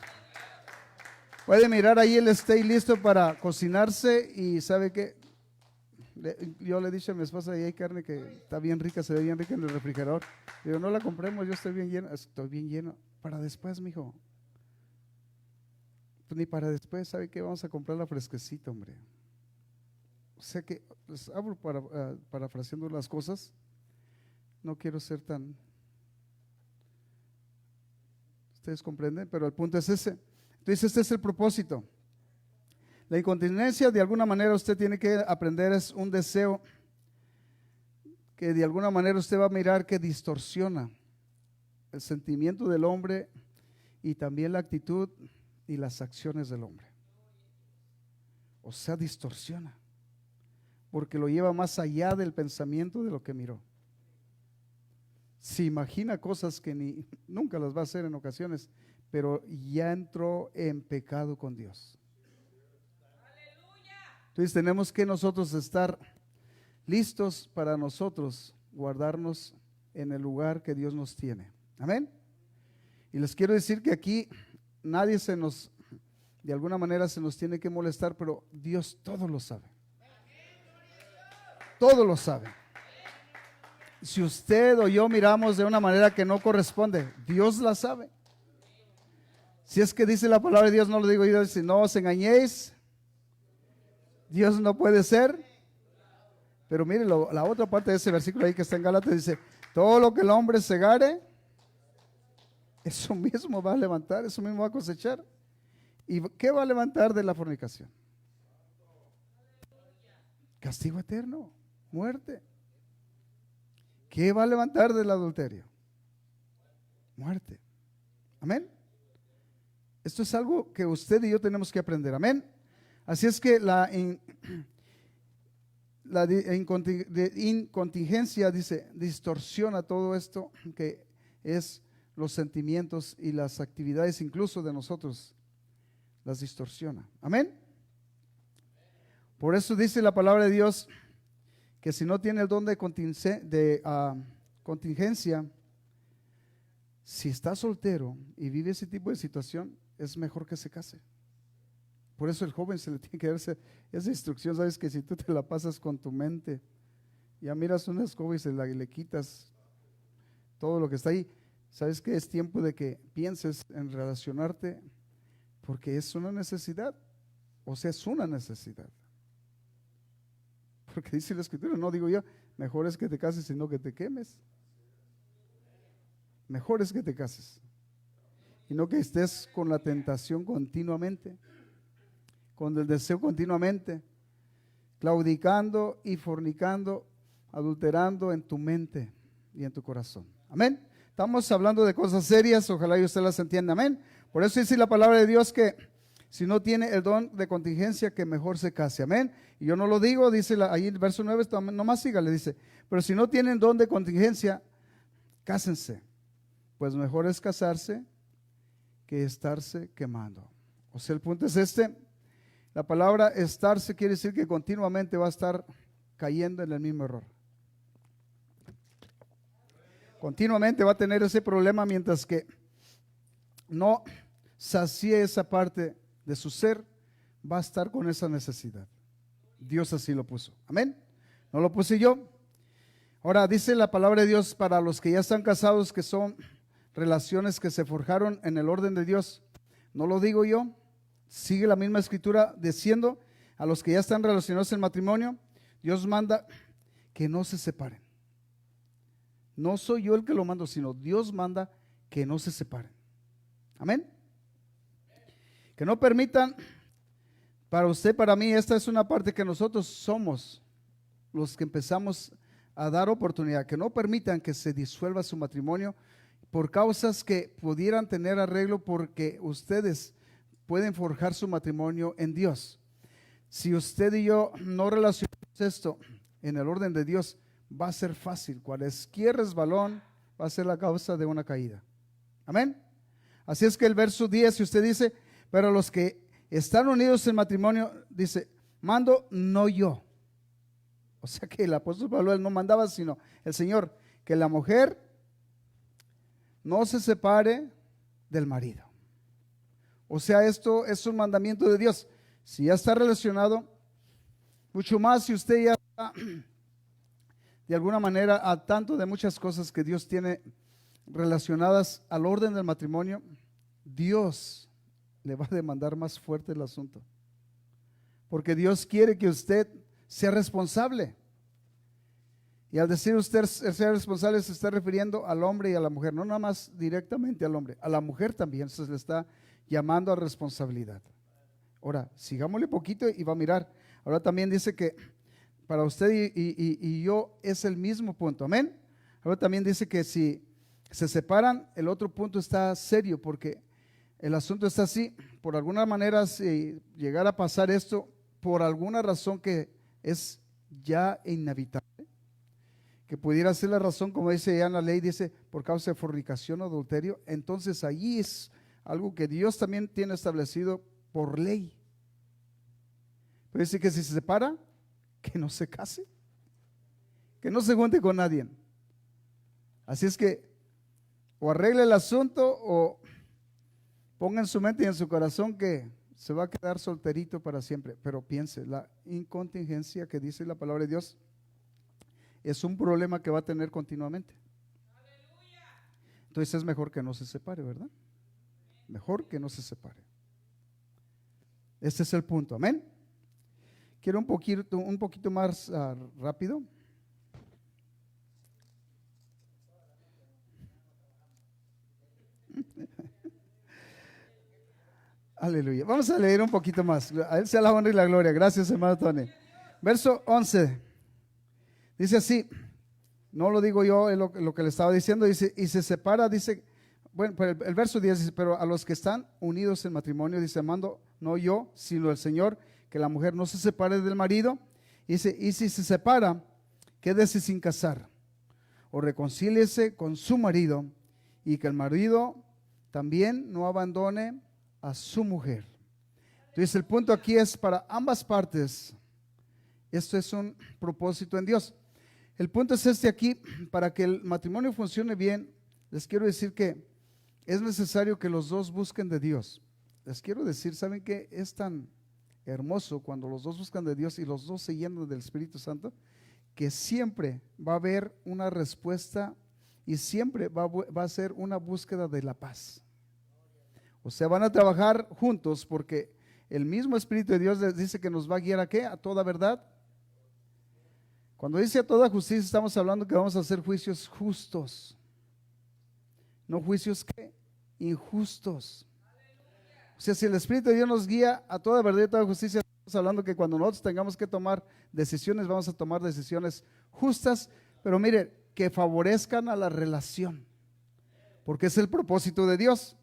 [SPEAKER 1] Puede mirar ahí el steak listo para cocinarse y ¿sabe que yo le he dicho a mi esposa, ahí hay carne que está bien rica, se ve bien rica en el refrigerador. Digo, no la compremos, yo estoy bien lleno. Estoy bien lleno. Para después, mijo. Pues ni para después, ¿sabe qué? Vamos a comprar la fresquecita, hombre. O sea que, pues, hablo parafraseando las cosas. No quiero ser tan... Ustedes comprenden, pero el punto es ese. Entonces, este es el propósito. La incontinencia, de alguna manera, usted tiene que aprender, es un deseo que de alguna manera usted va a mirar que distorsiona el sentimiento del hombre y también la actitud y las acciones del hombre. O sea, distorsiona, porque lo lleva más allá del pensamiento de lo que miró. Se imagina cosas que nunca las va a hacer en ocasiones, pero ya entró en pecado con Dios. Entonces tenemos que nosotros estar listos para nosotros guardarnos en el lugar que Dios nos tiene. Amén. Y les quiero decir que aquí nadie de alguna manera se nos tiene que molestar, pero Dios todo lo sabe. Todo lo sabe. Si usted o yo miramos de una manera que no corresponde, Dios la sabe. Si es que dice la palabra de Dios, no lo digo yo, si no os engañéis, Dios no puede ser. Pero mire la otra parte de ese versículo ahí que está en Gálatas, dice, todo lo que el hombre segare, eso mismo va a levantar, eso mismo va a cosechar. ¿Y qué va a levantar de la fornicación? Castigo eterno, muerte. ¿Qué va a levantar del adulterio? Muerte. Amén. Esto es algo que usted y yo tenemos que aprender. Amén. Así es que la incontingencia, dice, distorsiona todo esto que es los sentimientos y las actividades incluso de nosotros, las distorsiona. Amén. Por eso dice la palabra de Dios que si no tiene el don de contingencia, si está soltero y vive ese tipo de situación, es mejor que se case. Por eso el joven se le tiene que dar esa instrucción. Sabes que si tú te la pasas con tu mente, ya miras una escoba y le quitas todo lo que está ahí, sabes que es tiempo de que pienses en relacionarte, porque es una necesidad. O sea, es una necesidad. Porque dice la Escritura, no digo yo, mejor es que te cases sino que te quemes. Mejor es que te cases y no que estés con la tentación continuamente. con el deseo continuamente, claudicando y fornicando, adulterando en tu mente y en tu corazón. Amén. Estamos hablando de cosas serias, ojalá y usted las entienda. Amén. Por eso dice la palabra de Dios que si no tiene el don de contingencia, que mejor se case. Amén. Y yo no lo digo, dice ahí en el verso 9, nomás sígale, dice, pero si no tienen don de contingencia, cásense, pues mejor es casarse que estarse quemando. O sea, el punto es este. La palabra estarse quiere decir que continuamente va a estar cayendo en el mismo error. Continuamente va a tener ese problema mientras que no sacie esa parte de su ser, va a estar con esa necesidad. Dios así lo puso. Amén. No lo puse yo. Ahora dice la palabra de Dios para los que ya están casados, que son relaciones que se forjaron en el orden de Dios. No lo digo yo. Sigue la misma escritura diciendo a los que ya están relacionados en matrimonio, Dios manda que no se separen. No soy yo el que lo mando, sino Dios manda que no se separen. Amén. Que no permitan, para usted, para mí, esta es una parte que nosotros somos los que empezamos a dar oportunidad, que no permitan que se disuelva su matrimonio por causas que pudieran tener arreglo, porque ustedes pueden forjar su matrimonio en Dios. Si usted y yo no relacionamos esto en el orden de Dios, va a ser fácil. Cualquier resbalón va a ser la causa de una caída. Amén. Así es que el verso 10, si usted dice, pero los que están unidos en matrimonio, dice, mando no yo. O sea que el apóstol Pablo él no mandaba, sino el Señor, que la mujer no se separe del marido. O sea, esto es un mandamiento de Dios. Si ya está relacionado, mucho más si usted ya está de alguna manera al tanto de muchas cosas que Dios tiene relacionadas al orden del matrimonio, Dios le va a demandar más fuerte el asunto. Porque Dios quiere que usted sea responsable. Y al decir usted ser responsable se está refiriendo al hombre y a la mujer, no nada más directamente al hombre, a la mujer también se le está llamando a responsabilidad. Ahora, sigámosle poquito y va a mirar. Ahora también dice que para usted y yo es el mismo punto, amén. Ahora también dice que si se separan, el otro punto está serio, porque el asunto está así. Por alguna manera, si llegara a pasar esto, por alguna razón que es ya inevitable, que pudiera ser la razón, como dice ya en la ley, dice por causa de fornicación o adulterio, entonces allí es algo que Dios también tiene establecido por ley. Pero dice que si se separa, que no se case, que no se junte con nadie. Así es que o arregle el asunto o ponga en su mente y en su corazón que se va a quedar solterito para siempre. Pero piense, la incontingencia que dice la palabra de Dios es un problema que va a tener continuamente. Entonces es mejor que no se separe, ¿verdad? Mejor que no se separe. Este es el punto, amén. Quiero un poquito más rápido. Aleluya. Vamos a leer un poquito más. A Él sea la honra y la gloria. Gracias, hermano Tony. Verso 11. Dice así, no lo digo yo, es lo que le estaba diciendo. Dice, y se separa, dice, bueno, pero el verso 10 dice, pero a los que están unidos en matrimonio, dice, mando no yo, sino el Señor, que la mujer no se separe del marido. Dice, y si se separa, quédese sin casar, o reconcíliese con su marido, y que el marido también no abandone a su mujer. Entonces el punto aquí es para ambas partes. Esto es un propósito en Dios. El punto es este aquí, para que el matrimonio funcione bien, les quiero decir que es necesario que los dos busquen de Dios. Les quiero decir, ¿saben qué? Es tan hermoso cuando los dos buscan de Dios y los dos se llenan del Espíritu Santo, que siempre va a haber una respuesta y siempre va a ser una búsqueda de la paz. O sea, van a trabajar juntos porque el mismo Espíritu de Dios les dice que nos va a guiar ¿a qué? A toda verdad. Cuando dice a toda justicia, estamos hablando que vamos a hacer juicios justos, no juicios ¿qué? Injustos. O O sea, si el Espíritu de Dios nos guía a toda verdad y toda justicia, estamos hablando que cuando nosotros tengamos que tomar decisiones, vamos a tomar decisiones justas, pero mire, que favorezcan a la relación, porque es el propósito de Dios.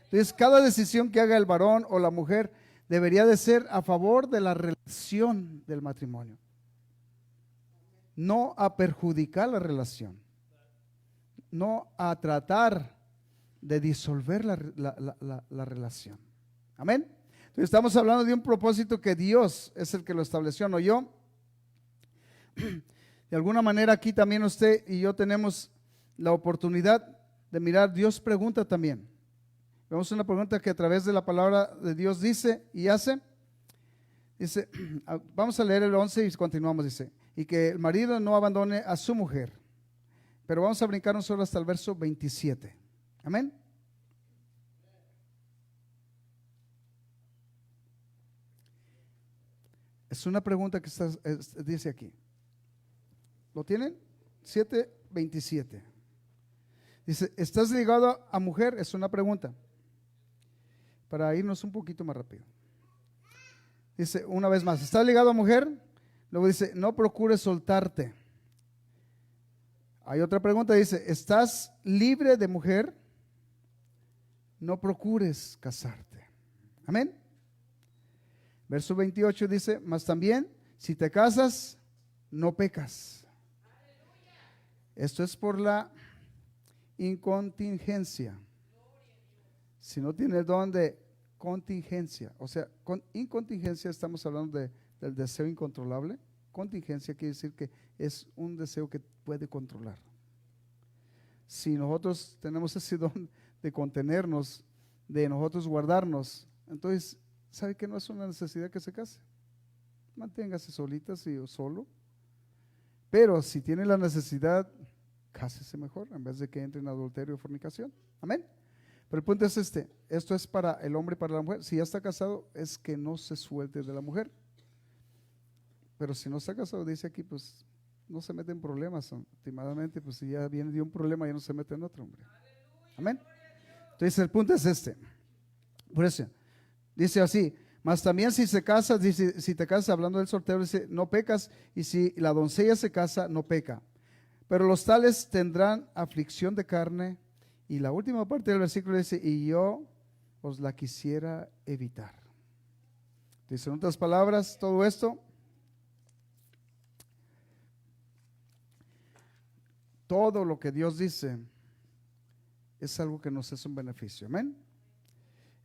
[SPEAKER 1] Entonces, cada decisión que haga el varón o la mujer debería de ser a favor de la relación del matrimonio, no a perjudicar la relación, no a tratar de disolver la relación. Amén. Entonces estamos hablando de un propósito que Dios es el que lo estableció, no yo. De alguna manera aquí también usted y yo tenemos la oportunidad de mirar. Dios pregunta también. Vemos una pregunta que a través de la palabra de Dios dice y hace. Dice, vamos a leer el 11 y continuamos. Dice, y que el marido no abandone a su mujer. Pero vamos a brincarnos solo hasta el verso 27. Amén. Es una pregunta que dice aquí. ¿Lo tienen? 7:27. Dice, ¿estás ligado a mujer? Es una pregunta. Para irnos un poquito más rápido. Dice una vez más, ¿estás ligado a mujer? Luego dice, no procures soltarte. Hay otra pregunta, dice, ¿estás libre de mujer? No procures casarte. Amén. Verso 28 dice, mas también, si te casas, no pecas. Esto es por la incontingencia. Si no tiene el don de contingencia, o sea, con incontingencia estamos hablando del deseo incontrolable. Contingencia quiere decir que es un deseo que puede controlar. Si nosotros tenemos ese don de contenernos, de nosotros guardarnos, entonces, ¿sabe que no es una necesidad que se case? Manténgase solitas y solo. Pero si tiene la necesidad, cásese mejor en vez de que entre en adulterio o fornicación. Amén. Pero el punto es esto es para el hombre y para la mujer. Si ya está casado, es que no se suelte de la mujer. Pero si no está casado, dice aquí, pues no se mete en problemas. Últimamente, pues si ya viene de un problema, ya no se mete en otro, hombre. Amén. Entonces el punto es por eso, dice así, mas también si se casa, dice, si te casas, hablando del soltero, dice, no pecas, y si la doncella se casa, no peca. Pero los tales tendrán aflicción de carne. Y la última parte del versículo dice, y yo os la quisiera evitar. Dice, en otras palabras, todo esto, todo lo que Dios dice es algo que nos es un beneficio. Amén.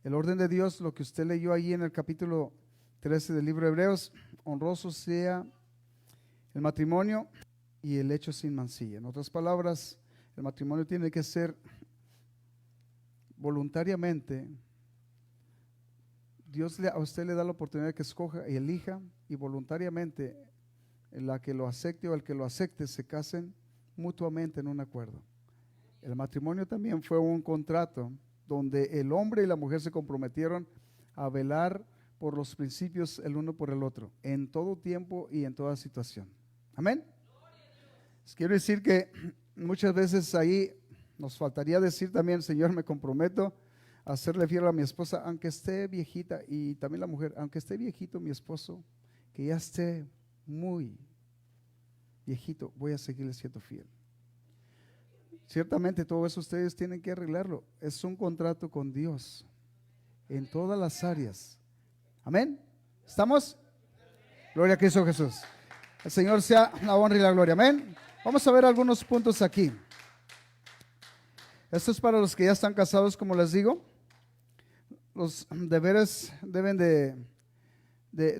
[SPEAKER 1] El orden de Dios, lo que usted leyó ahí en el capítulo 13 del libro de Hebreos, honroso sea el matrimonio y el hecho sin mancilla. En otras palabras, el matrimonio tiene que ser voluntariamente. Dios a usted le da la oportunidad que escoja y elija, y voluntariamente la que lo acepte o el que lo acepte se casen mutuamente en un acuerdo. El matrimonio también fue un contrato donde el hombre y la mujer se comprometieron a velar por los principios el uno por el otro, en todo tiempo y en toda situación. Amén. Quiero decir que muchas veces ahí nos faltaría decir también, Señor, me comprometo a serle fiel a mi esposa, aunque esté viejita, y también la mujer, aunque esté viejito mi esposo, que ya esté muy viejito, voy a seguirle siendo fiel. Ciertamente todo eso ustedes tienen que arreglarlo. Es un contrato con Dios en todas las áreas. Amén. ¿Estamos? Gloria a Cristo Jesús. El Señor sea la honra y la gloria. Amén. Vamos a ver algunos puntos aquí. Esto es para los que ya están casados, como les digo. Los deberes deben de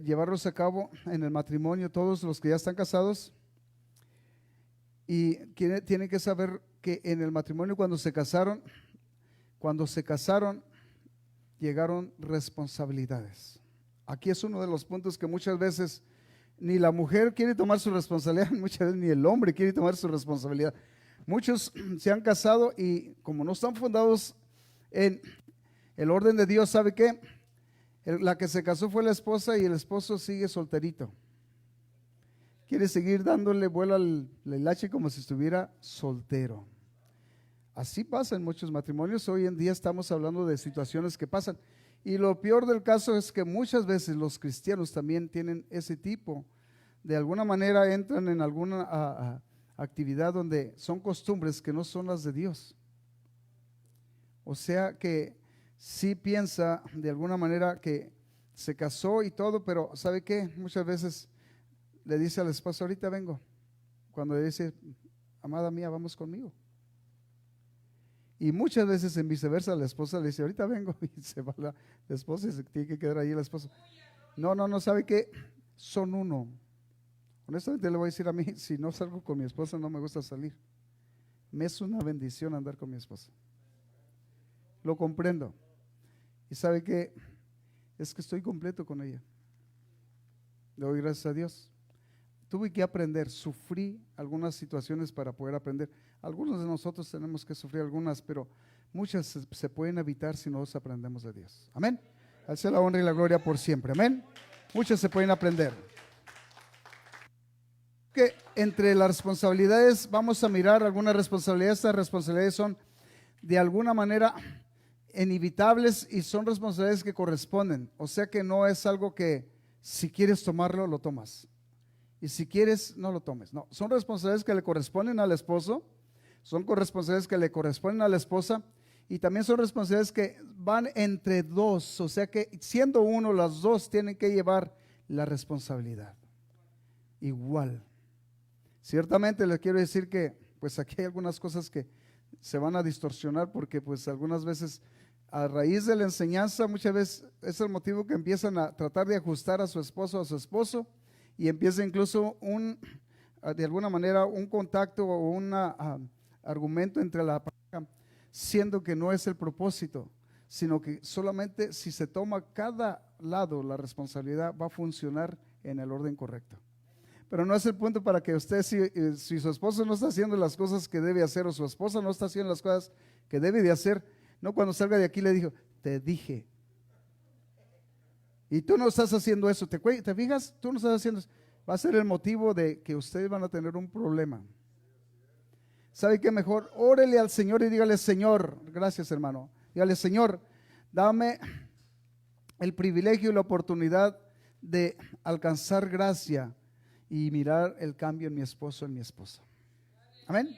[SPEAKER 1] llevarlos a cabo en el matrimonio, todos los que ya están casados. Y tienen que saber que en el matrimonio cuando se casaron, llegaron responsabilidades. Aquí es uno de los puntos que muchas veces ni la mujer quiere tomar su responsabilidad, muchas veces ni el hombre quiere tomar su responsabilidad. Muchos se han casado y como no están fundados en el orden de Dios, ¿sabe qué? La que se casó fue la esposa y el esposo sigue solterito. Quiere seguir dándole vuelo al hilache como si estuviera soltero. Así pasa en muchos matrimonios. Hoy en día estamos hablando de situaciones que pasan. Y lo peor del caso es que muchas veces los cristianos también tienen ese tipo. De alguna manera entran en alguna actividad donde son costumbres que no son las de Dios. O sea que sí piensa de alguna manera que se casó y todo, pero ¿sabe qué? Muchas veces le dice al esposo, ahorita vengo. Cuando le dice, amada mía, vamos conmigo. Y muchas veces en viceversa la esposa le dice, ahorita vengo, y se va la esposa y se tiene que quedar ahí la esposa. No, ¿sabe qué? Son uno. Honestamente le voy a decir a mí, si no salgo con mi esposa no me gusta salir. Me es una bendición andar con mi esposa. Lo comprendo. Y sabe que es que estoy completo con ella. Le doy gracias a Dios. Tuve que aprender, sufrí algunas situaciones para poder aprender. Algunos de nosotros tenemos que sufrir algunas, pero muchas se pueden evitar si nosotros aprendemos de Dios. Amén. Al sea la honra y la gloria por siempre. Amén. Muchas se pueden aprender. Que entre las responsabilidades vamos a mirar algunas responsabilidades. Estas responsabilidades son de alguna manera inevitables y son responsabilidades que corresponden. O sea que no es algo que si quieres tomarlo, lo tomas. Y si quieres, no lo tomes. No, son responsabilidades que le corresponden al esposo, son responsabilidades que le corresponden a la esposa y también son responsabilidades que van entre dos. O sea que siendo uno, las dos tienen que llevar la responsabilidad. Igual. Ciertamente les quiero decir que pues aquí hay algunas cosas que se van a distorsionar porque pues algunas veces a raíz de la enseñanza muchas veces es el motivo que empiezan a tratar de ajustar a su esposo y empieza incluso de alguna manera un contacto o un argumento entre la pareja, siendo que no es el propósito, sino que solamente si se toma cada lado la responsabilidad va a funcionar en el orden correcto. Pero no es el punto para que usted, si su esposo no está haciendo las cosas que debe hacer o su esposa no está haciendo las cosas que debe de hacer, no cuando salga de aquí le dijo, te dije. Y tú no estás haciendo eso, ¿te fijas? Tú no estás haciendo eso. Va a ser el motivo de que ustedes van a tener un problema. ¿Sabe qué mejor? Órele al Señor y dígale, Señor, gracias hermano. Dígale, Señor, dame el privilegio y la oportunidad de alcanzar gracia y mirar el cambio en mi esposo, en mi esposa. Amén.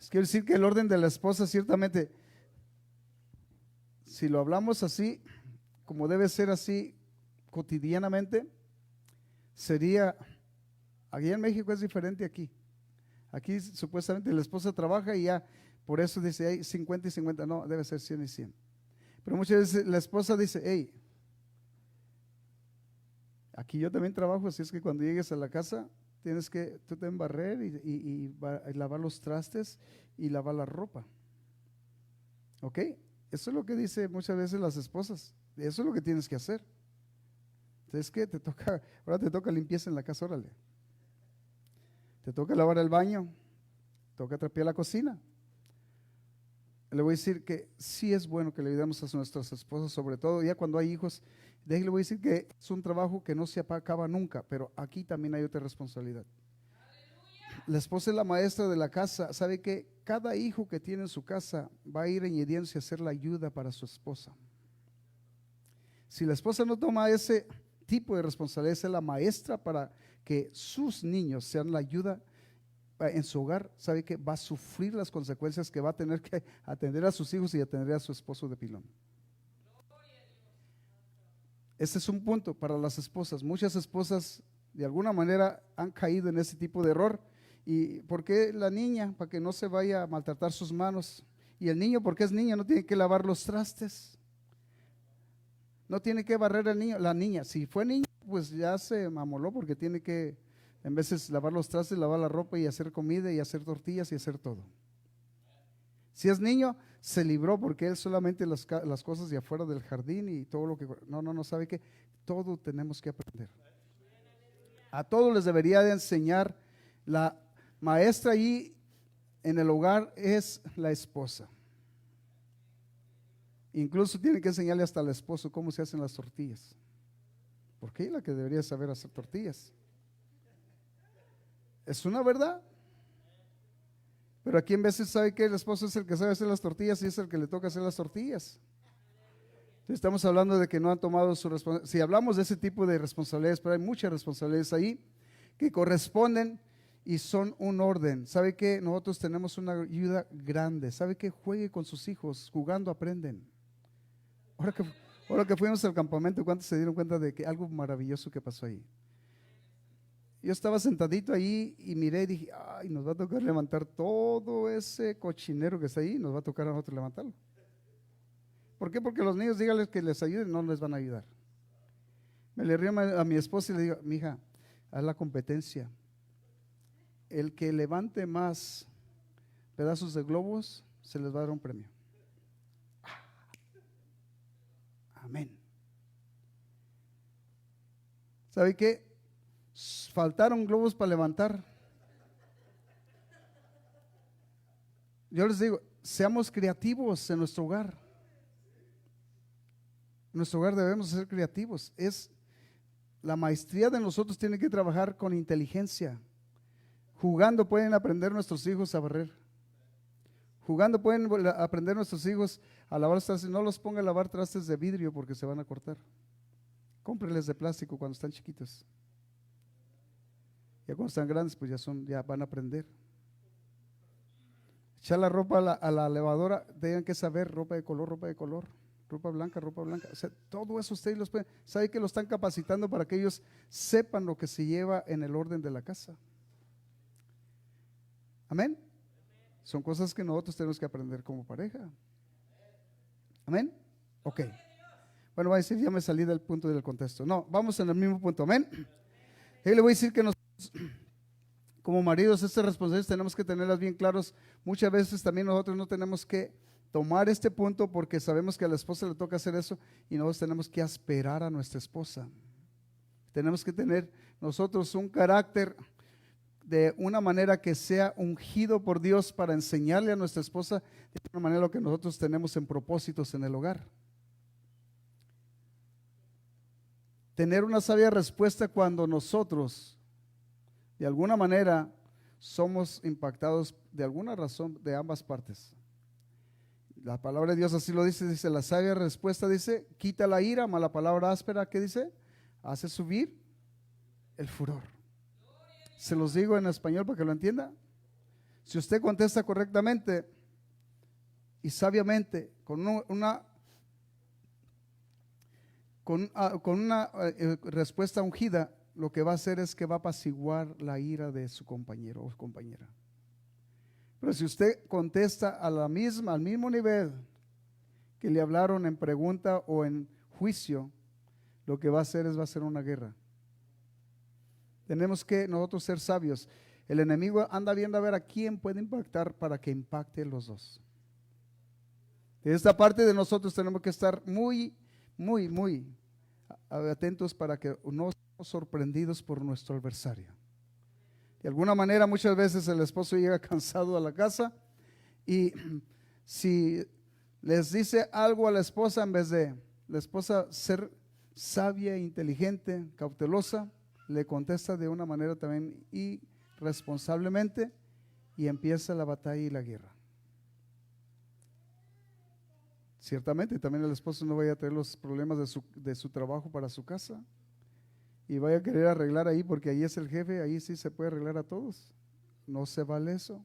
[SPEAKER 1] Quiero decir que el orden de la esposa ciertamente, si lo hablamos así, como debe ser así cotidianamente, sería, aquí en México es diferente aquí. Aquí supuestamente la esposa trabaja y ya, por eso dice, hay 50 y 50, no, debe ser 100 y 100. Pero muchas veces la esposa dice, hey, aquí yo también trabajo, así es que cuando llegues a la casa, tienes que, tú también barrer y lavar los trastes y lavar la ropa. ¿Ok? Eso es lo que dice muchas veces las esposas, eso es lo que tienes que hacer. Entonces, ¿qué? Ahora te toca limpieza en la casa, órale. Te toca lavar el baño, toca trapear la cocina. Le voy a decir que sí es bueno que le ayudemos a nuestras esposas, sobre todo ya cuando hay hijos. Le voy a decir que es un trabajo que no se acaba nunca, pero aquí también hay otra responsabilidad. La esposa es la maestra de la casa. ¿Sabe que cada hijo que tiene en su casa va a ir en obediencia a hacer la ayuda para su esposa? Si la esposa no toma ese tipo de responsabilidad, es la maestra para que sus niños sean la ayuda en su hogar, sabe que va a sufrir las consecuencias que va a tener que atender a sus hijos y atender a su esposo de pilón. Este es un punto para las esposas. Muchas esposas de alguna manera han caído en ese tipo de error. ¿Y por qué la niña? Para que no se vaya a maltratar sus manos. Y el niño, porque es niño, no tiene que lavar los trastes. No tiene que barrer el niño, la niña. Si fue niño, pues ya se mamoló porque tiene que, en vez de lavar los trastes, lavar la ropa y hacer comida y hacer tortillas y hacer todo. Si es niño, se libró porque él solamente las cosas de afuera del jardín y todo lo que… No, sabe que todo tenemos que aprender. A todos les debería de enseñar. La maestra allí en el hogar es la esposa. Incluso tiene que enseñarle hasta al esposo cómo se hacen las tortillas. Porque ella es la que debería saber hacer tortillas. Es una verdad. Pero aquí en veces sabe que el esposo es el que sabe hacer las tortillas y es el que le toca hacer las tortillas. Estamos hablando de que no han tomado su responsabilidad. Si hablamos de ese tipo de responsabilidades, pero hay muchas responsabilidades ahí que corresponden y son un orden. ¿Sabe qué? Nosotros tenemos una ayuda grande. ¿Sabe qué? Juegue con sus hijos, jugando aprenden. Ahora que, ahora que fuimos al campamento, ¿cuántos se dieron cuenta de que algo maravilloso que pasó ahí? Yo estaba sentadito ahí y miré y dije, ay, nos va a tocar levantar todo ese cochinero que está ahí, nos va a tocar a nosotros levantarlo. ¿Por qué? Porque los niños, díganles que les ayuden, no les van a ayudar. Me le río a mi esposa y le digo, mija, haz la competencia. El que levante más pedazos de globos, se les va a dar un premio. Amén. ¿Sabe qué? Faltaron globos para levantar. Yo les digo, seamos creativos en nuestro hogar. En nuestro hogar debemos ser creativos. La maestría de nosotros tiene que trabajar con inteligencia. Jugando pueden aprender nuestros hijos a barrer. Jugando pueden aprender nuestros hijos a lavar trastes. No los ponga a lavar trastes de vidrio porque se van a cortar. Cómpreles de plástico cuando están chiquitos. Ya cuando están grandes, pues ya van a aprender. Echar la ropa a la lavadora, tengan que saber ropa de color, ropa blanca. O sea, todo eso ustedes los pueden. ¿Sabe que lo están capacitando para que ellos sepan lo que se lleva en el orden de la casa? Amén. Son cosas que nosotros tenemos que aprender como pareja. Amén. Ok. Bueno, va a decir, ya me salí del punto del contexto. No, vamos en el mismo punto. Amén. Y le voy a decir que nosotros, como maridos, estas responsabilidades tenemos que tenerlas bien claras. Muchas veces también nosotros no tenemos que tomar este punto porque sabemos que a la esposa le toca hacer eso y nosotros tenemos que esperar a nuestra esposa. Tenemos que tener nosotros un carácter de una manera que sea ungido por Dios para enseñarle a nuestra esposa de una manera lo que nosotros tenemos en propósitos en el hogar. Tener una sabia respuesta cuando nosotros de alguna manera somos impactados de alguna razón de ambas partes. La palabra de Dios así lo dice la sabia respuesta dice, quita la ira, mas la palabra áspera, ¿qué dice? Hace subir el furor. Se los digo en español para que lo entienda. Si usted contesta correctamente y sabiamente, con una respuesta ungida, lo que va a hacer es que va a apaciguar la ira de su compañero o compañera. Pero si usted contesta al mismo nivel que le hablaron en pregunta o en juicio, lo que va a hacer va a ser una guerra. Tenemos que nosotros ser sabios. El enemigo anda viendo a ver a quién puede impactar para que impacte los dos. De esta parte de nosotros tenemos que estar muy atentos para que no seamos sorprendidos por nuestro adversario. De alguna manera muchas veces el esposo llega cansado a la casa y si les dice algo a la esposa, en vez de la esposa ser sabia, inteligente, cautelosa, le contesta de una manera también irresponsablemente y empieza la batalla y la guerra. Ciertamente también el esposo no vaya a traer los problemas de su trabajo para su casa y vaya a querer arreglar ahí porque ahí es el jefe, ahí sí se puede arreglar a todos. No se vale eso.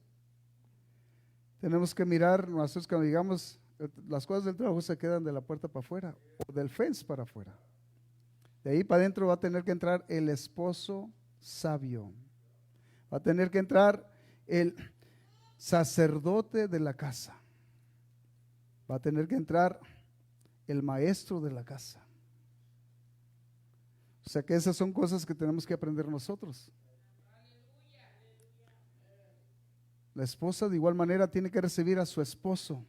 [SPEAKER 1] Tenemos que mirar, nosotros cuando digamos, las cosas del trabajo se quedan de la puerta para afuera o del fence para afuera. De ahí para adentro va a tener que entrar el esposo sabio. Va a tener que entrar el sacerdote de la casa. Va a tener que entrar el maestro de la casa. O sea que esas son cosas que tenemos que aprender nosotros. La esposa de igual manera tiene que recibir a su esposo.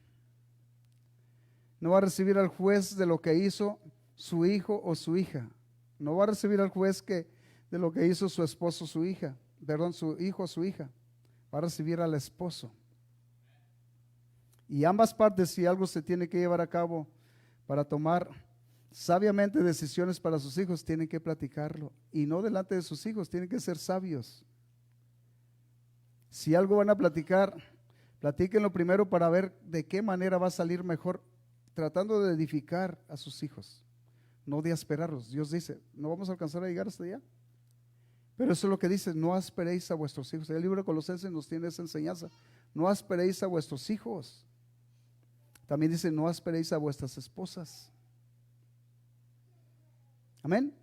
[SPEAKER 1] No va a recibir al juez de lo que hizo su hijo o su hija. No va a recibir al juez de lo que hizo su esposo o su hija. Perdón, su hijo o su hija. Va a recibir al esposo. Y ambas partes, si algo se tiene que llevar a cabo para tomar sabiamente decisiones para sus hijos, tienen que platicarlo. Y no delante de sus hijos, tienen que ser sabios. Si algo van a platicar, platíquenlo primero para ver de qué manera va a salir mejor tratando de edificar a sus hijos, no de esperarlos. Dios dice, no vamos a alcanzar a llegar hasta allá. Pero eso es lo que dice, no asperéis a vuestros hijos. El libro de Colosenses nos tiene esa enseñanza. No asperéis a vuestros hijos. También dice, no asperéis a vuestras esposas. Amén.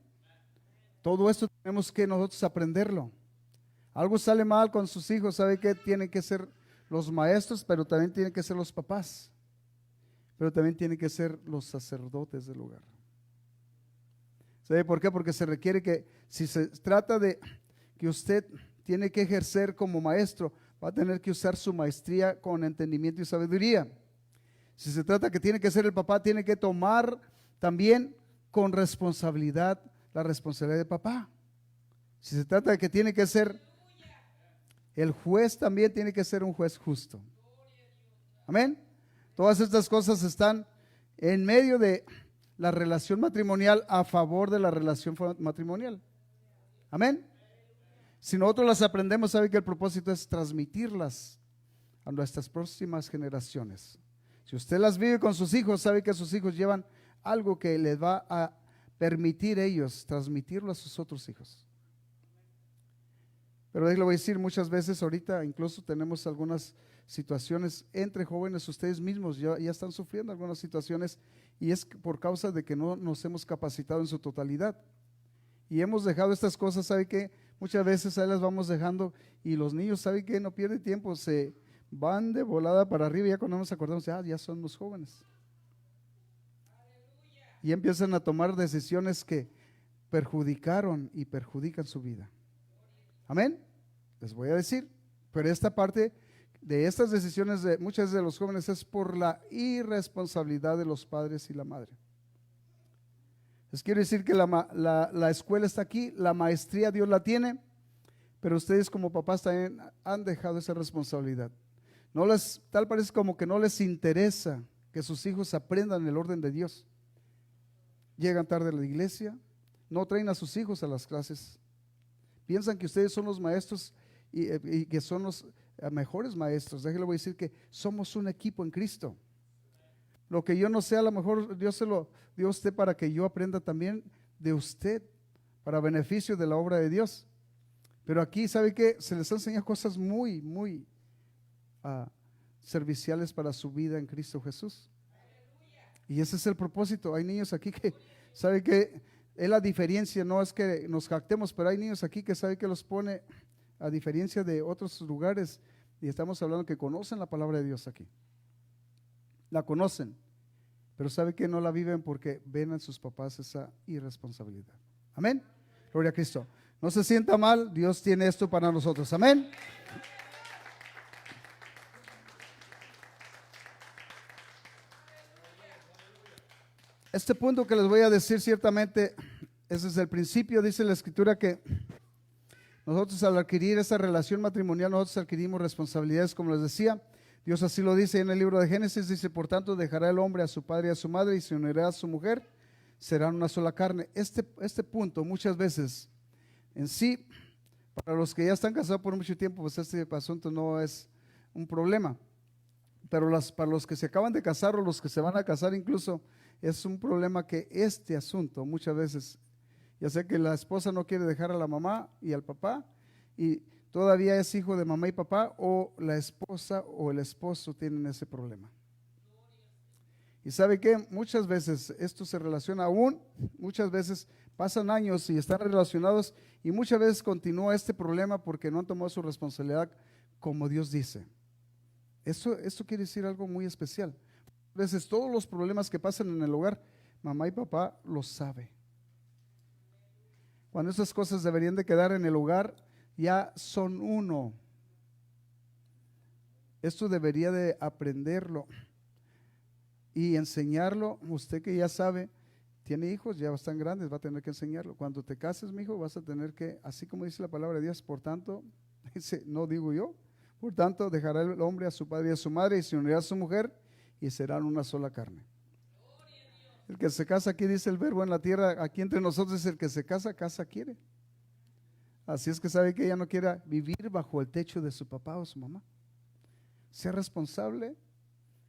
[SPEAKER 1] Todo esto tenemos que nosotros aprenderlo. Algo sale mal con sus hijos, ¿sabe qué? Tienen que ser los maestros, pero también tienen que ser los papás. Pero también tienen que ser los sacerdotes del lugar. ¿Sabe por qué? Porque se requiere que, si se trata de que usted tiene que ejercer como maestro, va a tener que usar su maestría con entendimiento y sabiduría. Si se trata que tiene que ser el papá, tiene que tomar también con responsabilidad la responsabilidad de papá. Si se trata de que tiene que ser el juez, también tiene que ser un juez justo. Amén. Todas estas cosas están en medio de la relación matrimonial, a favor de la relación matrimonial. Amén. Si nosotros las aprendemos, sabe que el propósito es transmitirlas a nuestras próximas generaciones. Si usted las vive con sus hijos, sabe que sus hijos llevan algo que les va a permitir ellos transmitirlo a sus otros hijos. Pero le voy a decir, muchas veces ahorita incluso tenemos algunas situaciones entre jóvenes, ustedes mismos ya están sufriendo algunas situaciones, y es por causa de que no nos hemos capacitado en su totalidad y hemos dejado estas cosas. ¿Sabe qué? Muchas veces ahí las vamos dejando, y los niños, ¿sabe qué? No pierden tiempo, se van de volada para arriba, y ya cuando nos acordamos, ya son los jóvenes, y empiezan a tomar decisiones que perjudicaron y perjudican su vida. Amén. Les voy a decir, pero esta parte de estas decisiones de muchas de los jóvenes es por la irresponsabilidad de los padres y la madre. Les quiero decir que la escuela está aquí, la maestría Dios la tiene, pero ustedes como papás también han dejado esa responsabilidad. Tal parece como que no les interesa que sus hijos aprendan el orden de Dios. Llegan tarde a la iglesia, no traen a sus hijos a las clases, piensan que ustedes son los maestros y que son los mejores maestros. Déjale, voy a decir que somos un equipo en Cristo. Lo que yo no sé, a lo mejor Dios se lo dio a usted para que yo aprenda también de usted, para beneficio de la obra de Dios. Pero aquí, ¿sabe qué? Se les enseña cosas muy, muy serviciales para su vida en Cristo Jesús. Y ese es el propósito. Hay niños aquí que, ¿sabe qué? Es la diferencia, no es que nos jactemos, pero hay niños aquí que sabe que los pone a diferencia de otros lugares, y estamos hablando que conocen la palabra de Dios aquí. La conocen, pero sabe que no la viven porque ven en sus papás esa irresponsabilidad. Amén. Gloria a Cristo. No se sienta mal, Dios tiene esto para nosotros. Amén. Este punto que les voy a decir, ciertamente, ese es el principio. Dice la Escritura que nosotros, al adquirir esa relación matrimonial, nosotros adquirimos responsabilidades, como les decía. Dios así lo dice en el libro de Génesis. Dice, por tanto, dejará el hombre a su padre y a su madre, y se unirá a su mujer, serán una sola carne. Este punto muchas veces, en sí, para los que ya están casados por mucho tiempo, pues este asunto no es un problema. Pero para los que se acaban de casar o los que se van a casar incluso, es un problema que este asunto muchas veces, ya sea que la esposa no quiere dejar a la mamá y al papá, y todavía es hijo de mamá y papá, o la esposa o el esposo tienen ese problema. Y sabe que muchas veces esto se relaciona aún, muchas veces pasan años y están relacionados, y muchas veces continúa este problema porque no han tomado su responsabilidad como Dios dice. Esto quiere decir algo muy especial. A veces todos los problemas que pasan en el hogar, mamá y papá lo saben. Cuando esas cosas deberían de quedar en el hogar, ya son uno. Esto debería de aprenderlo y enseñarlo. Usted que ya sabe, tiene hijos, ya están grandes, va a tener que enseñarlo. Cuando te cases, mi hijo, vas a tener que, así como dice la palabra de Dios, por tanto, dice, no digo yo, por tanto, dejará el hombre a su padre y a su madre, y se unirá a su mujer, y serán una sola carne. El que se casa, aquí dice el verbo en la tierra, aquí entre nosotros es el que se casa, casa quiere. Así es que sabe que ella no quiera vivir bajo el techo de su papá o su mamá. Sea responsable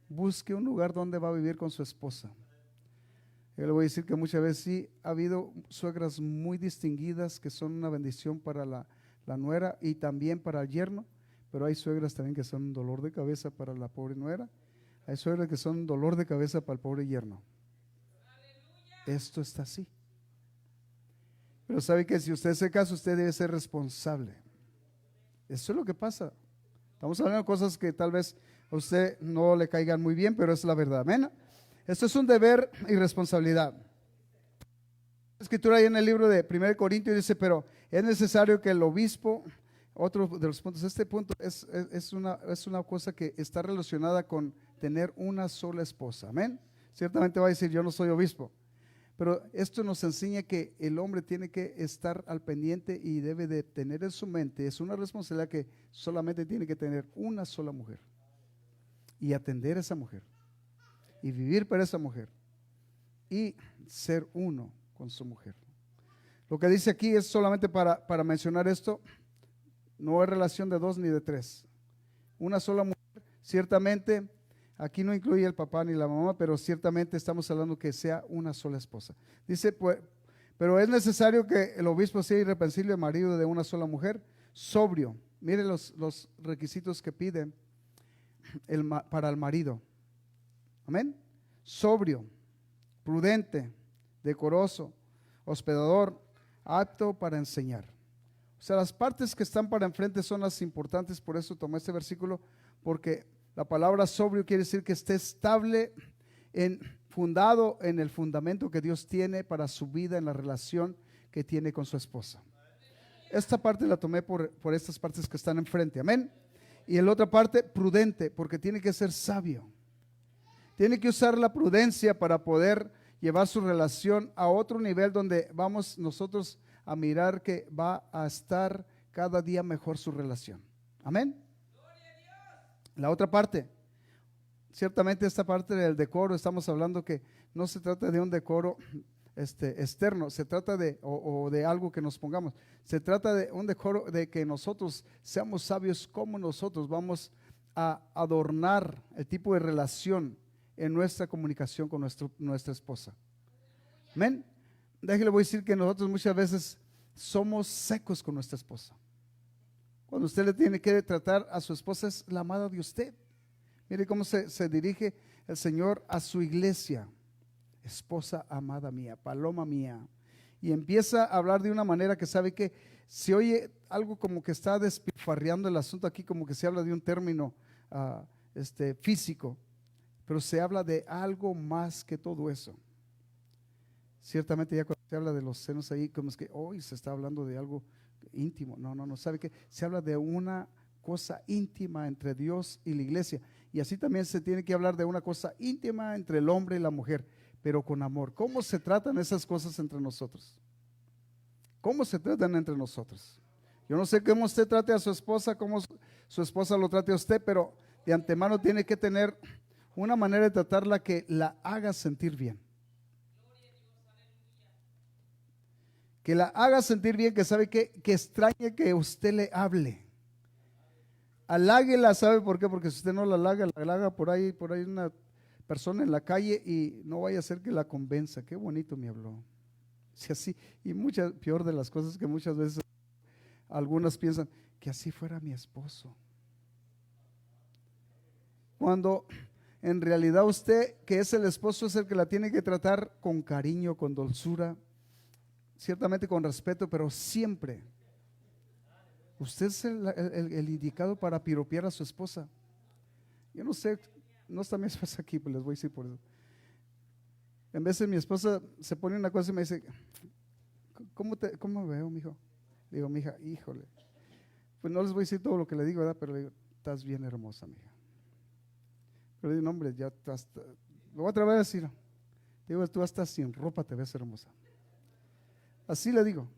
[SPEAKER 1] busque un lugar donde va a vivir con su esposa. Yo le voy a decir que muchas veces sí ha habido suegras muy distinguidas que son una bendición para la nuera y también para el yerno, pero hay suegras también que son un dolor de cabeza para la pobre nuera. Hay suegras que son un dolor de cabeza para el pobre yerno. Esto está así. Pero sabe que si usted hace caso, usted debe ser responsable. Eso es lo que pasa. Estamos hablando de cosas que tal vez a usted no le caigan muy bien, pero es la verdad. Amén. Esto es un deber y responsabilidad. La escritura ahí en el libro de 1 Corintios dice, pero es necesario que el obispo, otro de los puntos, este punto es una cosa que está relacionada con tener una sola esposa. Amén. Ciertamente va a decir, yo no soy obispo. Pero esto nos enseña que el hombre tiene que estar al pendiente y debe de tener en su mente, es una responsabilidad que solamente tiene que tener una sola mujer y atender a esa mujer y vivir para esa mujer y ser uno con su mujer. Lo que dice aquí es solamente para mencionar esto, no es relación de dos ni de tres, una sola mujer. Ciertamente aquí no incluye el papá ni la mamá, pero ciertamente estamos hablando que sea una sola esposa. Dice, pues, pero es necesario que el obispo sea irreprensible, marido de una sola mujer, sobrio. Mire los requisitos que pide para el marido. Amén. Sobrio, prudente, decoroso, hospedador, apto para enseñar. O sea, las partes que están para enfrente son las importantes, por eso tomé este versículo, porque la palabra sobrio quiere decir que esté estable, fundado en el fundamento que Dios tiene para su vida, en la relación que tiene con su esposa. Esta parte la tomé por estas partes que están enfrente, amén. Y en la otra parte, prudente, porque tiene que ser sabio. Tiene que usar la prudencia para poder llevar su relación a otro nivel donde vamos nosotros a mirar que va a estar cada día mejor su relación. Amén. La otra parte, ciertamente esta parte del decoro, estamos hablando que no se trata de un decoro externo, se trata o de algo que nos pongamos, se trata de un decoro de que nosotros seamos sabios como nosotros vamos a adornar el tipo de relación en nuestra comunicación con nuestra esposa. Amén. Déjale, voy a decir que nosotros muchas veces somos secos con nuestra esposa. Cuando usted le tiene que tratar a su esposa, es la amada de usted. Mire cómo se dirige el Señor a su iglesia. Esposa amada mía, paloma mía. Y empieza a hablar de una manera que sabe que se oye algo como que está despilfarreando el asunto aquí, como que se habla de un término físico, pero se habla de algo más que todo eso. Ciertamente ya cuando se habla de los senos ahí, como es que hoy se está hablando de algo íntimo. No, ¿sabe qué? Se habla de una cosa íntima entre Dios y la iglesia. Y así también se tiene que hablar de una cosa íntima entre el hombre y la mujer, pero con amor. ¿Cómo se tratan esas cosas entre nosotros? ¿Cómo se tratan entre nosotros? Yo no sé cómo usted trate a su esposa, cómo su esposa lo trate a usted, pero de antemano tiene que tener una manera de tratarla que la haga sentir bien. Que la haga sentir bien, que sabe que extrañe que usted le hable. Haláguela, ¿sabe por qué? Porque si usted no la halaga por ahí una persona en la calle y no vaya a ser que la convenza. Qué bonito me habló. Si así, y peor de las cosas que muchas veces algunas piensan, que así fuera mi esposo. Cuando en realidad usted, que es el esposo, es el que la tiene que tratar con cariño, con dulzura, ciertamente con respeto, pero siempre usted es el indicado para piropear a su esposa. Yo no sé, no está mi esposa aquí, pues les voy a decir por eso. En veces mi esposa se pone una cosa y me dice, ¿cómo veo, mijo? Le digo, mija, híjole. Pues no les voy a decir todo lo que le digo, ¿verdad? Pero le digo, estás bien hermosa, mija. Pero le digo, no, hombre, ya estás, lo voy a tratar de decir. Digo, tú hasta sin ropa te ves hermosa. Así le digo.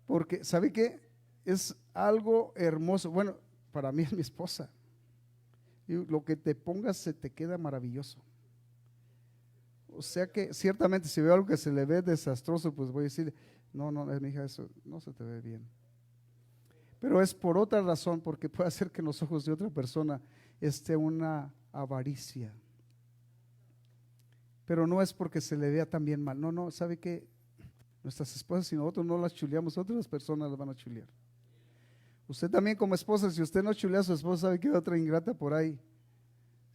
[SPEAKER 1] Porque, ¿sabe qué? Es algo hermoso. Bueno, para mí es mi esposa. Y lo que te pongas se te queda maravilloso. O sea que ciertamente si veo algo que se le ve desastroso, pues voy a decir, no, mi hija, eso no se te ve bien. Pero es por otra razón, porque puede hacer que en los ojos de otra persona esté una avaricia. Pero no es porque se le vea tan bien mal. No, no, ¿sabe qué? Nuestras esposas, si nosotros no las chuleamos, otras personas las van a chulear. Usted también como esposa, si usted no chulea a su esposa, ¿sabe que otra ingrata por ahí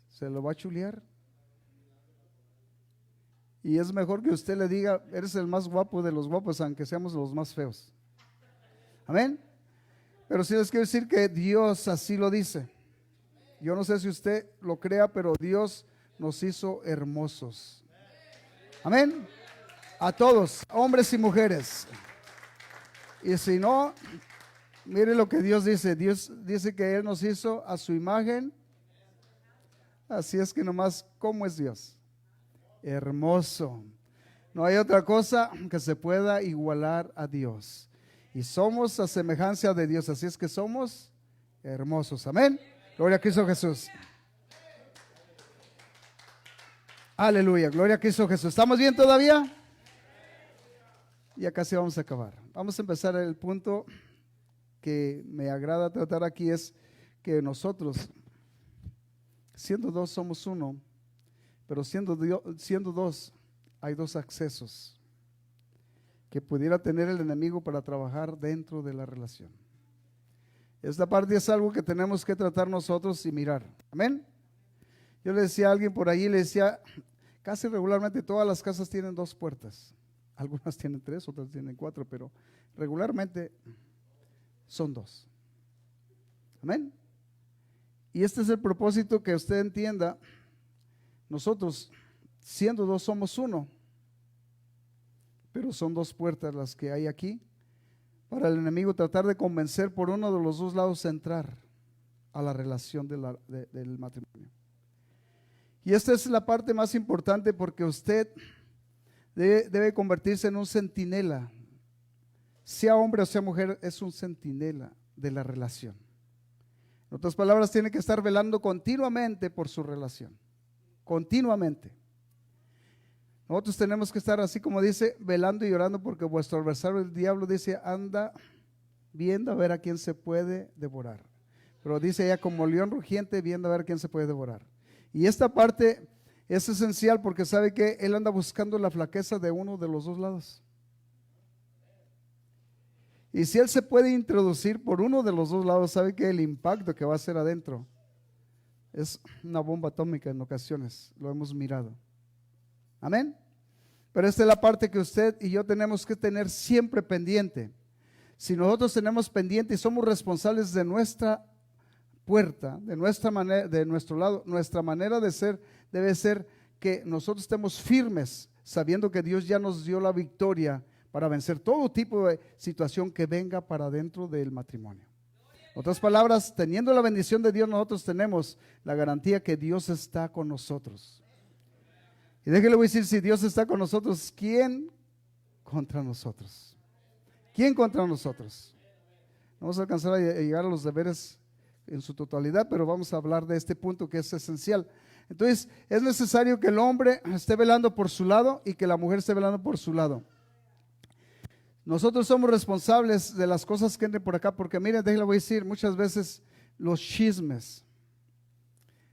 [SPEAKER 1] se lo va a chulear? Y es mejor que usted le diga, eres el más guapo de los guapos, aunque seamos los más feos. Amén. Pero sí les quiero decir que Dios así lo dice. Yo no sé si usted lo crea, pero Dios nos hizo hermosos. Amén. A todos, hombres y mujeres. Y si no, mire lo que Dios dice. Dios dice que Él nos hizo a su imagen. Así es que nomás, ¿cómo es Dios? Hermoso. No hay otra cosa que se pueda igualar a Dios. Y somos a semejanza de Dios. Así es que somos hermosos. Amén. Gloria a Cristo Jesús. Aleluya. Gloria a Cristo Jesús. ¿Estamos bien todavía? Ya casi vamos a acabar. Vamos a empezar el punto que me agrada tratar aquí, es que nosotros, siendo dos, somos uno, pero siendo dos, hay dos accesos que pudiera tener el enemigo para trabajar dentro de la relación. Esta parte es algo que tenemos que tratar nosotros y mirar. Amén. Yo le decía a alguien por ahí, le decía, casi regularmente todas las casas tienen dos puertas. Algunas tienen tres, otras tienen cuatro, pero regularmente son dos. Amén. Y este es el propósito, que usted entienda. Nosotros, siendo dos, somos uno, pero son dos puertas las que hay aquí para el enemigo tratar de convencer por uno de los dos lados a entrar a la relación del matrimonio. Y esta es la parte más importante, porque usted debe convertirse en un centinela, sea hombre o sea mujer, es un centinela de la relación. En otras palabras, tiene que estar velando continuamente por su relación, continuamente. Nosotros tenemos que estar, así como dice, velando y orando, porque vuestro adversario el diablo, dice, anda viendo a ver a quién se puede devorar. Pero dice ella, como león rugiente, viendo a ver a quién se puede devorar. Y esta parte es esencial, porque sabe que él anda buscando la flaqueza de uno de los dos lados. Y si él se puede introducir por uno de los dos lados, sabe que el impacto que va a hacer adentro es una bomba atómica en ocasiones. Lo hemos mirado. Amén. Pero esta es la parte que usted y yo tenemos que tener siempre pendiente. Si nosotros tenemos pendiente y somos responsables de nuestra puerta, de nuestra manera, de nuestro lado, nuestra manera de ser debe ser que nosotros estemos firmes, sabiendo que Dios ya nos dio la victoria para vencer todo tipo de situación que venga para dentro del matrimonio. En otras palabras, teniendo la bendición de Dios, nosotros tenemos la garantía que Dios está con nosotros. Y déjele voy a decir, si Dios está con nosotros, ¿quién contra nosotros? ¿Quién contra nosotros? No vamos a alcanzar a llegar a los deberes en su totalidad, pero vamos a hablar de este punto que es esencial. Entonces, es necesario que el hombre esté velando por su lado y que la mujer esté velando por su lado. Nosotros somos responsables de las cosas que entren por acá, porque mire, déjale voy a decir, muchas veces los chismes,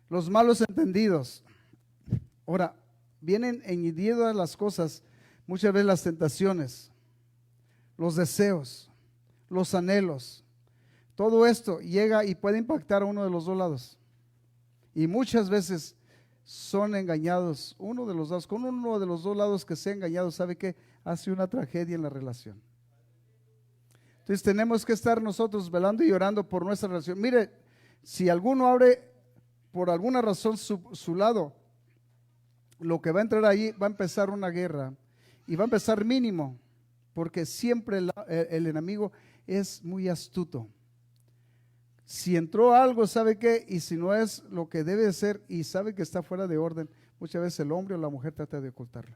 [SPEAKER 1] los malos entendidos, ahora, vienen añadido a las cosas, muchas veces las tentaciones, los deseos, los anhelos. Todo esto llega y puede impactar a uno de los dos lados. Y muchas veces son engañados uno de los dos. Con uno de los dos lados que sea engañado, ¿sabe qué? Hace una tragedia en la relación. Entonces tenemos que estar nosotros velando y orando por nuestra relación. Mire, si alguno abre por alguna razón su lado, lo que va a entrar ahí va a empezar una guerra, y va a empezar mínimo, porque siempre el enemigo es muy astuto. Si entró algo, ¿sabe qué? Y si no es lo que debe ser y sabe que está fuera de orden, muchas veces el hombre o la mujer trata de ocultarlo.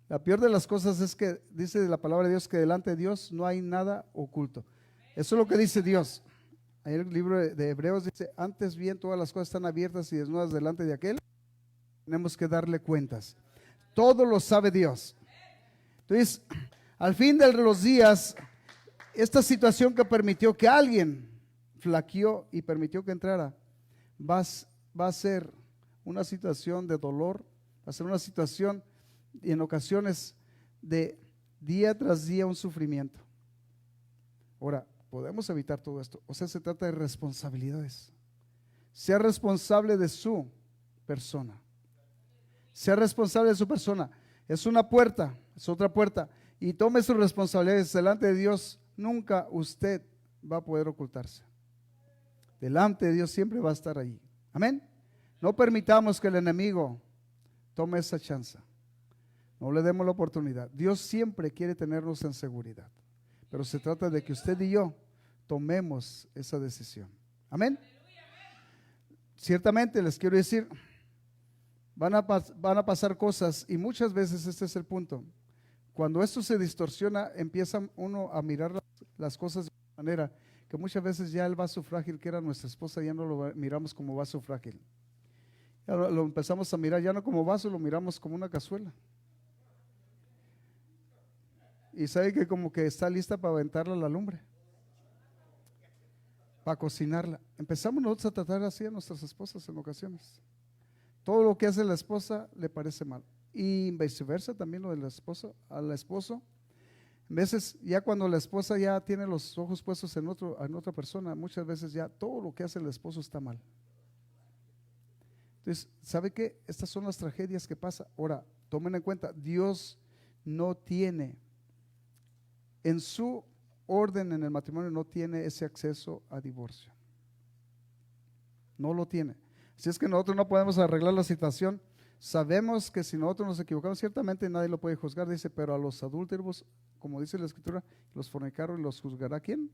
[SPEAKER 1] La peor de las cosas es que dice la palabra de Dios que delante de Dios no hay nada oculto. Eso es lo que dice Dios. Ahí en el libro de Hebreos dice, antes bien todas las cosas están abiertas y desnudas delante de aquel. Tenemos que darle cuentas. Todo lo sabe Dios. Entonces, al fin de los días, esta situación que permitió que alguien flaqueó y permitió que entrara, va a ser una situación de dolor, va a ser una situación y en ocasiones de día tras día un sufrimiento. Ahora, podemos evitar todo esto. O sea, se trata de responsabilidades. Sea responsable de su persona. Sea responsable de su persona. Es una puerta, es otra puerta. Y tome sus responsabilidades delante de Dios. Nunca usted va a poder ocultarse. Delante de Dios siempre va a estar allí. Amén. No permitamos que el enemigo tome esa chance. No le demos la oportunidad. Dios siempre quiere tenernos en seguridad. Pero se trata de que usted y yo tomemos esa decisión. Amén. Ciertamente les quiero decir, van a pasar cosas y muchas veces este es el punto. Cuando esto se distorsiona, empieza uno a mirar las cosas de una manera que muchas veces ya el vaso frágil que era nuestra esposa ya no lo miramos como vaso frágil. Ya lo empezamos a mirar ya no como vaso, lo miramos como una cazuela. Y sabe que como que está lista para aventarla a la lumbre, para cocinarla. Empezamos nosotros a tratar así a nuestras esposas en ocasiones. Todo lo que hace la esposa le parece mal. Y viceversa también lo de la esposa, al esposo. A veces ya cuando la esposa ya tiene los ojos puestos en otra persona, muchas veces ya todo lo que hace el esposo está mal. Entonces, ¿sabe qué? Estas son las tragedias que pasan. Ahora, tomen en cuenta, Dios no tiene, en su orden en el matrimonio, no tiene ese acceso a divorcio. No lo tiene. Si es que nosotros no podemos arreglar la situación, sabemos que si nosotros nos equivocamos, ciertamente nadie lo puede juzgar, dice, pero a los adúlteros, como dice la Escritura, los fornicaros, ¿los juzgará quién?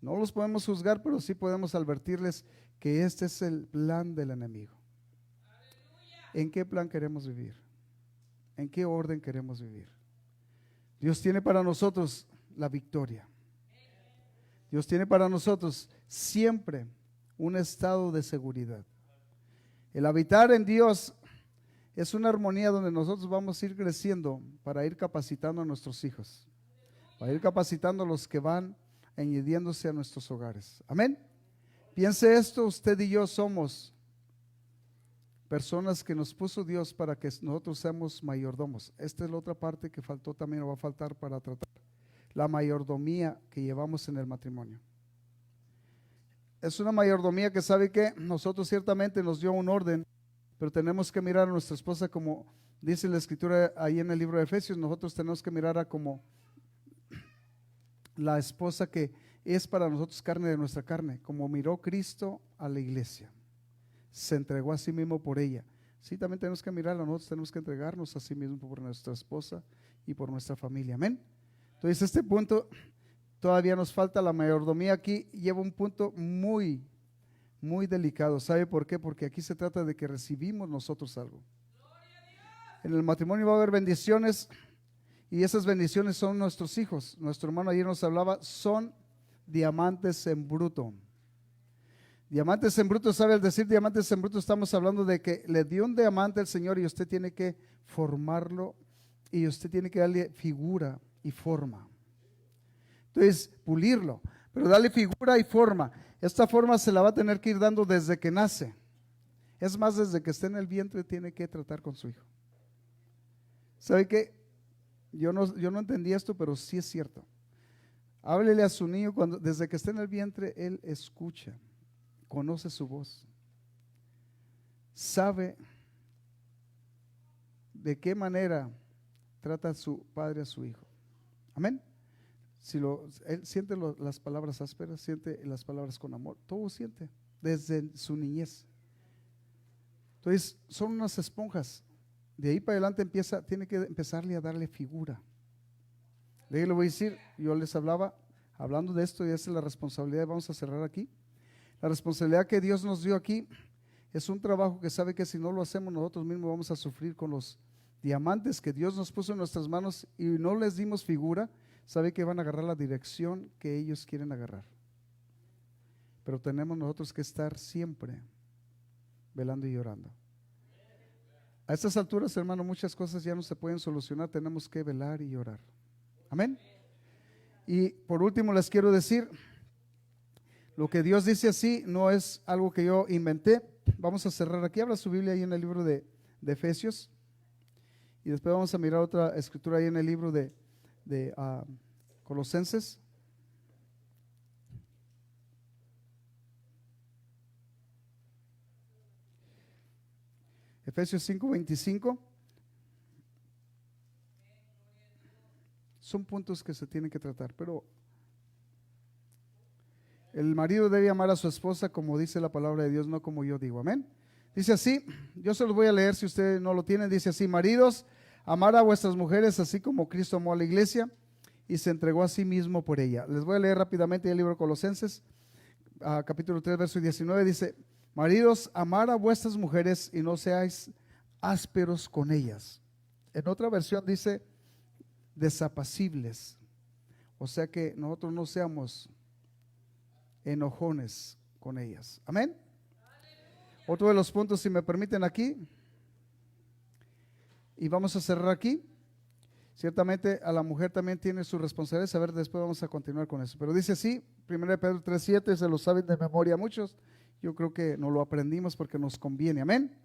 [SPEAKER 1] No los podemos juzgar, pero sí podemos advertirles que este es el plan del enemigo. ¿En qué plan queremos vivir? ¿En qué orden queremos vivir? Dios tiene para nosotros la victoria. Dios tiene para nosotros siempre un estado de seguridad. El habitar en Dios es una armonía donde nosotros vamos a ir creciendo para ir capacitando a nuestros hijos, para ir capacitando a los que van añadiéndose a nuestros hogares. Amén. Piense esto, usted y yo somos personas que nos puso Dios para que nosotros seamos mayordomos. Esta es la otra parte que faltó también o va a faltar para tratar. La mayordomía que llevamos en el matrimonio. Es una mayordomía que sabe que nosotros ciertamente nos dio un orden, pero tenemos que mirar a nuestra esposa como dice la Escritura ahí en el libro de Efesios. Nosotros tenemos que mirar a como la esposa que es para nosotros carne de nuestra carne, como miró Cristo a la iglesia, se entregó a sí mismo por ella. Sí, también tenemos que mirarla, nosotros tenemos que entregarnos a sí mismo por nuestra esposa y por nuestra familia. Amén. Entonces este punto todavía nos falta. La mayordomía aquí lleva un punto muy, muy delicado. ¿Sabe por qué? Porque aquí se trata de que recibimos nosotros algo. En el matrimonio va a haber bendiciones y esas bendiciones son nuestros hijos. Nuestro hermano ayer nos hablaba, son diamantes en bruto. Diamantes en bruto, ¿sabe? Al decir diamantes en bruto estamos hablando de que le dio un diamante al Señor y usted tiene que formarlo y usted tiene que darle figura y forma. Entonces, pulirlo, pero darle figura y forma. Esta forma se la va a tener que ir dando desde que nace. Es más, desde que esté en el vientre tiene que tratar con su hijo. ¿Sabe qué? Yo no entendí esto, pero sí es cierto. Háblele a su niño desde que esté en el vientre, él escucha, conoce su voz, sabe de qué manera trata su padre a su hijo. Amén. Él siente las palabras ásperas, siente las palabras con amor, todo siente desde su niñez. Entonces son unas esponjas. De ahí para adelante tiene que empezarle a darle figura. Le voy a decir, yo les hablando de esto, y esa es la responsabilidad. Vamos a cerrar aquí. La responsabilidad que Dios nos dio aquí es un trabajo que sabe que si no lo hacemos nosotros mismos vamos a sufrir con los diamantes que Dios nos puso en nuestras manos y no les dimos figura. Sabe que van a agarrar la dirección que ellos quieren agarrar. Pero tenemos nosotros que estar siempre velando y orando. A estas alturas, hermano, muchas cosas ya no se pueden solucionar, tenemos que velar y orar. Amén. Y por último les quiero decir, lo que Dios dice así no es algo que yo inventé, vamos a cerrar aquí. Abra su Biblia ahí en el libro de Efesios. Y después vamos a mirar otra escritura ahí en el libro de Colosenses. Efesios 5:25. Son puntos que se tienen que tratar, pero el marido debe amar a su esposa como dice la palabra de Dios, no como yo digo. Amén. Dice así, yo se los voy a leer si ustedes no lo tienen. Dice así: maridos, amar a vuestras mujeres así como Cristo amó a la iglesia y se entregó a sí mismo por ella. Les voy a leer rápidamente el libro de Colosenses, capítulo 3, verso 19. Dice: maridos, amar a vuestras mujeres y no seáis ásperos con ellas. En otra versión dice desapacibles, o sea que nosotros no seamos enojones con ellas. Amén. Otro de los puntos, si me permiten aquí, y vamos a cerrar aquí. Ciertamente a la mujer también tiene su responsabilidad. A ver, después vamos a continuar con eso, pero dice así, 1 Pedro 3:7, se lo saben de memoria muchos. Yo creo que nos lo aprendimos porque nos conviene. Amén.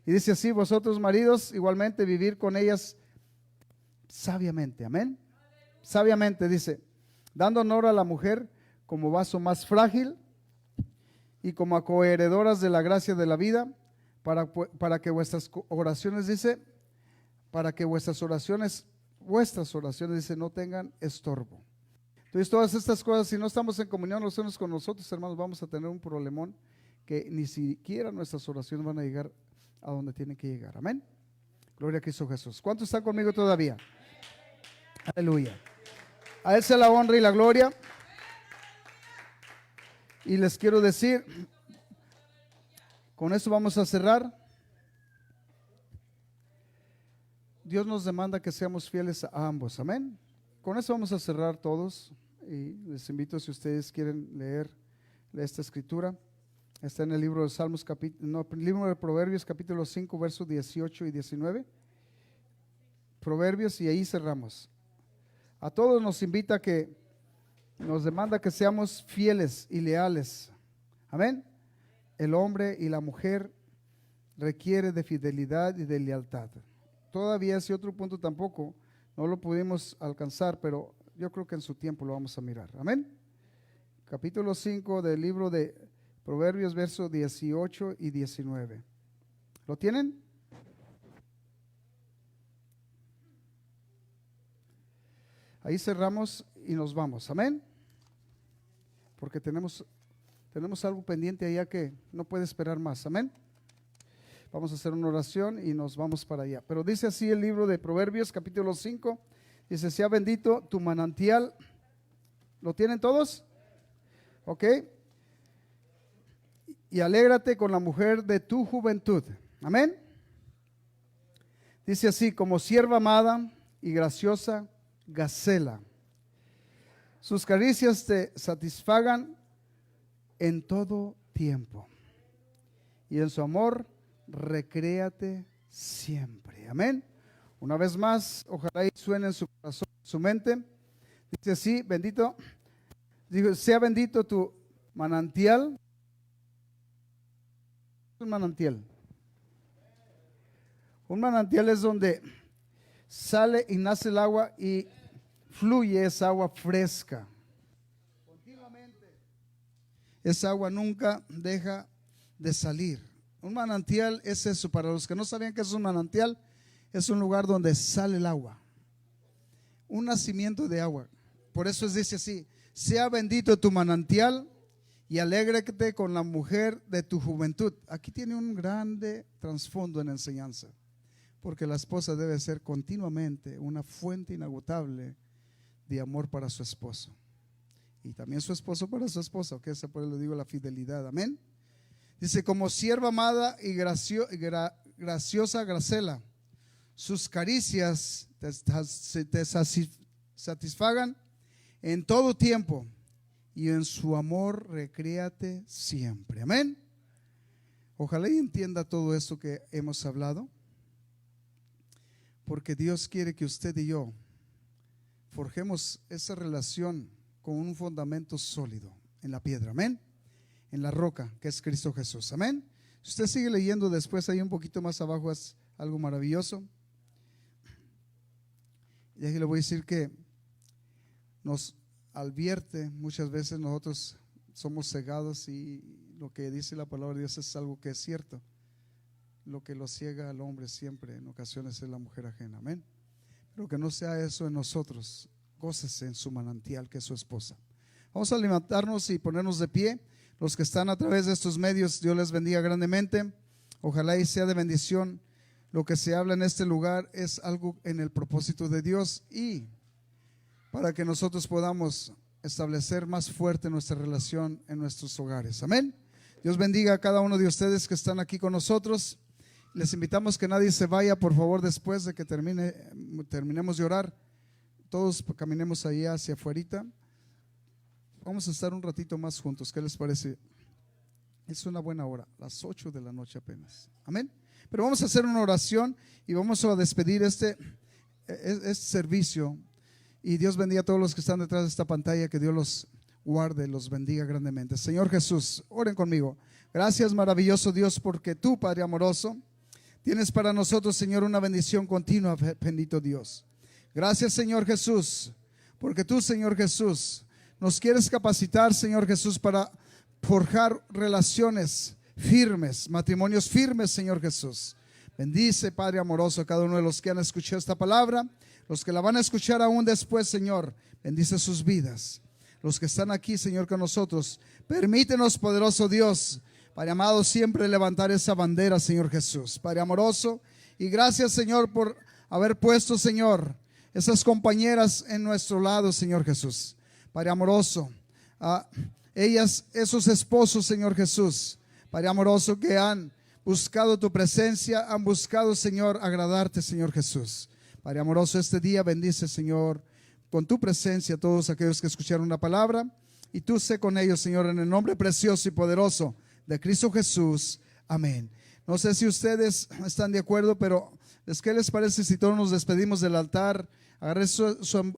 [SPEAKER 1] Y dice así: vosotros maridos igualmente vivir con ellas sabiamente. Amén. Sabiamente, dice, dando honor a la mujer como vaso más frágil y como a coheredoras de la gracia de la vida, para que vuestras oraciones, dice, para que vuestras oraciones, dice, no tengan estorbo. Entonces todas estas cosas, si no estamos en comunión los unos con nosotros, hermanos, vamos a tener un problemón que ni siquiera nuestras oraciones van a llegar a donde tienen que llegar. Amén. Gloria a Cristo Jesús. ¿Cuántos están conmigo todavía? Aleluya. A Él sea la honra y la gloria. Y les quiero decir, con eso vamos a cerrar. Dios nos demanda que seamos fieles a ambos. Amén. Con eso vamos a cerrar todos. Y les invito, si ustedes quieren leer esta escritura, está en el libro de Salmos, libro de Proverbios, capítulo 5, versos 18 y 19. Proverbios, y ahí cerramos. A todos nos invita que nos demanda que seamos fieles y leales. Amén. El hombre y la mujer requiere de fidelidad y de lealtad. Todavía ese otro punto tampoco no lo pudimos alcanzar, pero yo creo que en su tiempo lo vamos a mirar. Amén. Capítulo 5 del libro de Proverbios, versos 18 y 19. ¿Lo tienen? Ahí cerramos y nos vamos. Amén. Porque tenemos algo pendiente allá que no puede esperar más. Amén. Vamos a hacer una oración y nos vamos para allá. Pero dice así el libro de Proverbios, capítulo 5. Dice: sea bendito tu manantial. ¿Lo tienen todos? Ok. Y alégrate con la mujer de tu juventud. Amén. Dice así: como sierva amada y graciosa gacela. Sus caricias te satisfagan en todo tiempo. Y en su amor recréate siempre. Amén. Una vez más, ojalá y suene en su corazón, su mente. Dice así: bendito, digo, sea bendito tu manantial. Un manantial. Un manantial es donde sale y nace el agua y fluye esa agua fresca. Continuamente. Esa agua nunca deja de salir. Un manantial es eso. Para los que no sabían que es un manantial, es un lugar donde sale el agua. Un nacimiento de agua. Por eso dice así: sea bendito tu manantial y alégrate con la mujer de tu juventud. Aquí tiene un grande trasfondo en enseñanza. Porque la esposa debe ser continuamente una fuente inagotable de amor para su esposo. Y también su esposo para su esposa. Que esa, por eso le digo, la fidelidad. Amén. Dice: como sierva amada y graciosa gracela, sus caricias te satisfagan en todo tiempo, y en su amor recréate siempre. Amén. Ojalá y entienda todo esto que hemos hablado, porque Dios quiere que usted y yo forjemos esa relación con un fundamento sólido en la piedra. Amén. En la roca que es Cristo Jesús. Amén. Si usted sigue leyendo después, ahí un poquito más abajo es algo maravilloso. Y aquí le voy a decir que nos advierte, muchas veces nosotros somos cegados y lo que dice la palabra de Dios es algo que es cierto. Lo que lo ciega al hombre siempre en ocasiones es la mujer ajena, amén. Pero que no sea eso en nosotros. Gócese en su manantial, que es su esposa. Vamos a levantarnos y ponernos de pie. Los que están a través de estos medios, Dios les bendiga grandemente. Ojalá y sea de bendición. Lo que se habla en este lugar es algo en el propósito de Dios y para que nosotros podamos establecer más fuerte nuestra relación en nuestros hogares. Amén. Dios bendiga a cada uno de ustedes que están aquí con nosotros. Les invitamos que nadie se vaya, por favor, después de que terminemos de orar. Todos caminemos ahí hacia afuera. Vamos a estar un ratito más juntos. ¿Qué les parece? Es una buena hora, las 8 de la noche apenas. Amén. Pero vamos a hacer una oración y vamos a despedir este servicio. Y Dios bendiga a todos los que están detrás de esta pantalla. Que Dios los guarde, los bendiga grandemente. Señor Jesús, oren conmigo. Gracias, maravilloso Dios, porque tú, Padre amoroso, tienes para nosotros, Señor, una bendición continua, bendito Dios. Gracias, Señor Jesús, porque tú, Señor Jesús, nos quieres capacitar, Señor Jesús, para forjar relaciones firmes, matrimonios firmes, Señor Jesús. Bendice, Padre amoroso, a cada uno de los que han escuchado esta palabra, los que la van a escuchar aún después, Señor. Bendice sus vidas. Los que están aquí, Señor, con nosotros, permítenos, poderoso Dios, Padre amado, siempre levantar esa bandera, Señor Jesús. Padre amoroso, y gracias, Señor, por haber puesto, Señor, esas compañeras en nuestro lado, Señor Jesús. Padre amoroso, ellas, esos esposos, Señor Jesús, Padre amoroso, que han buscado tu presencia, han buscado, Señor, agradarte, Señor Jesús. Padre amoroso, este día bendice, Señor, con tu presencia a todos aquellos que escucharon la palabra, y tú sé con ellos, Señor, en el nombre precioso y poderoso de Cristo Jesús. Amén. No sé si ustedes están de acuerdo, pero ¿qué les parece si todos nos despedimos del altar? Agarre su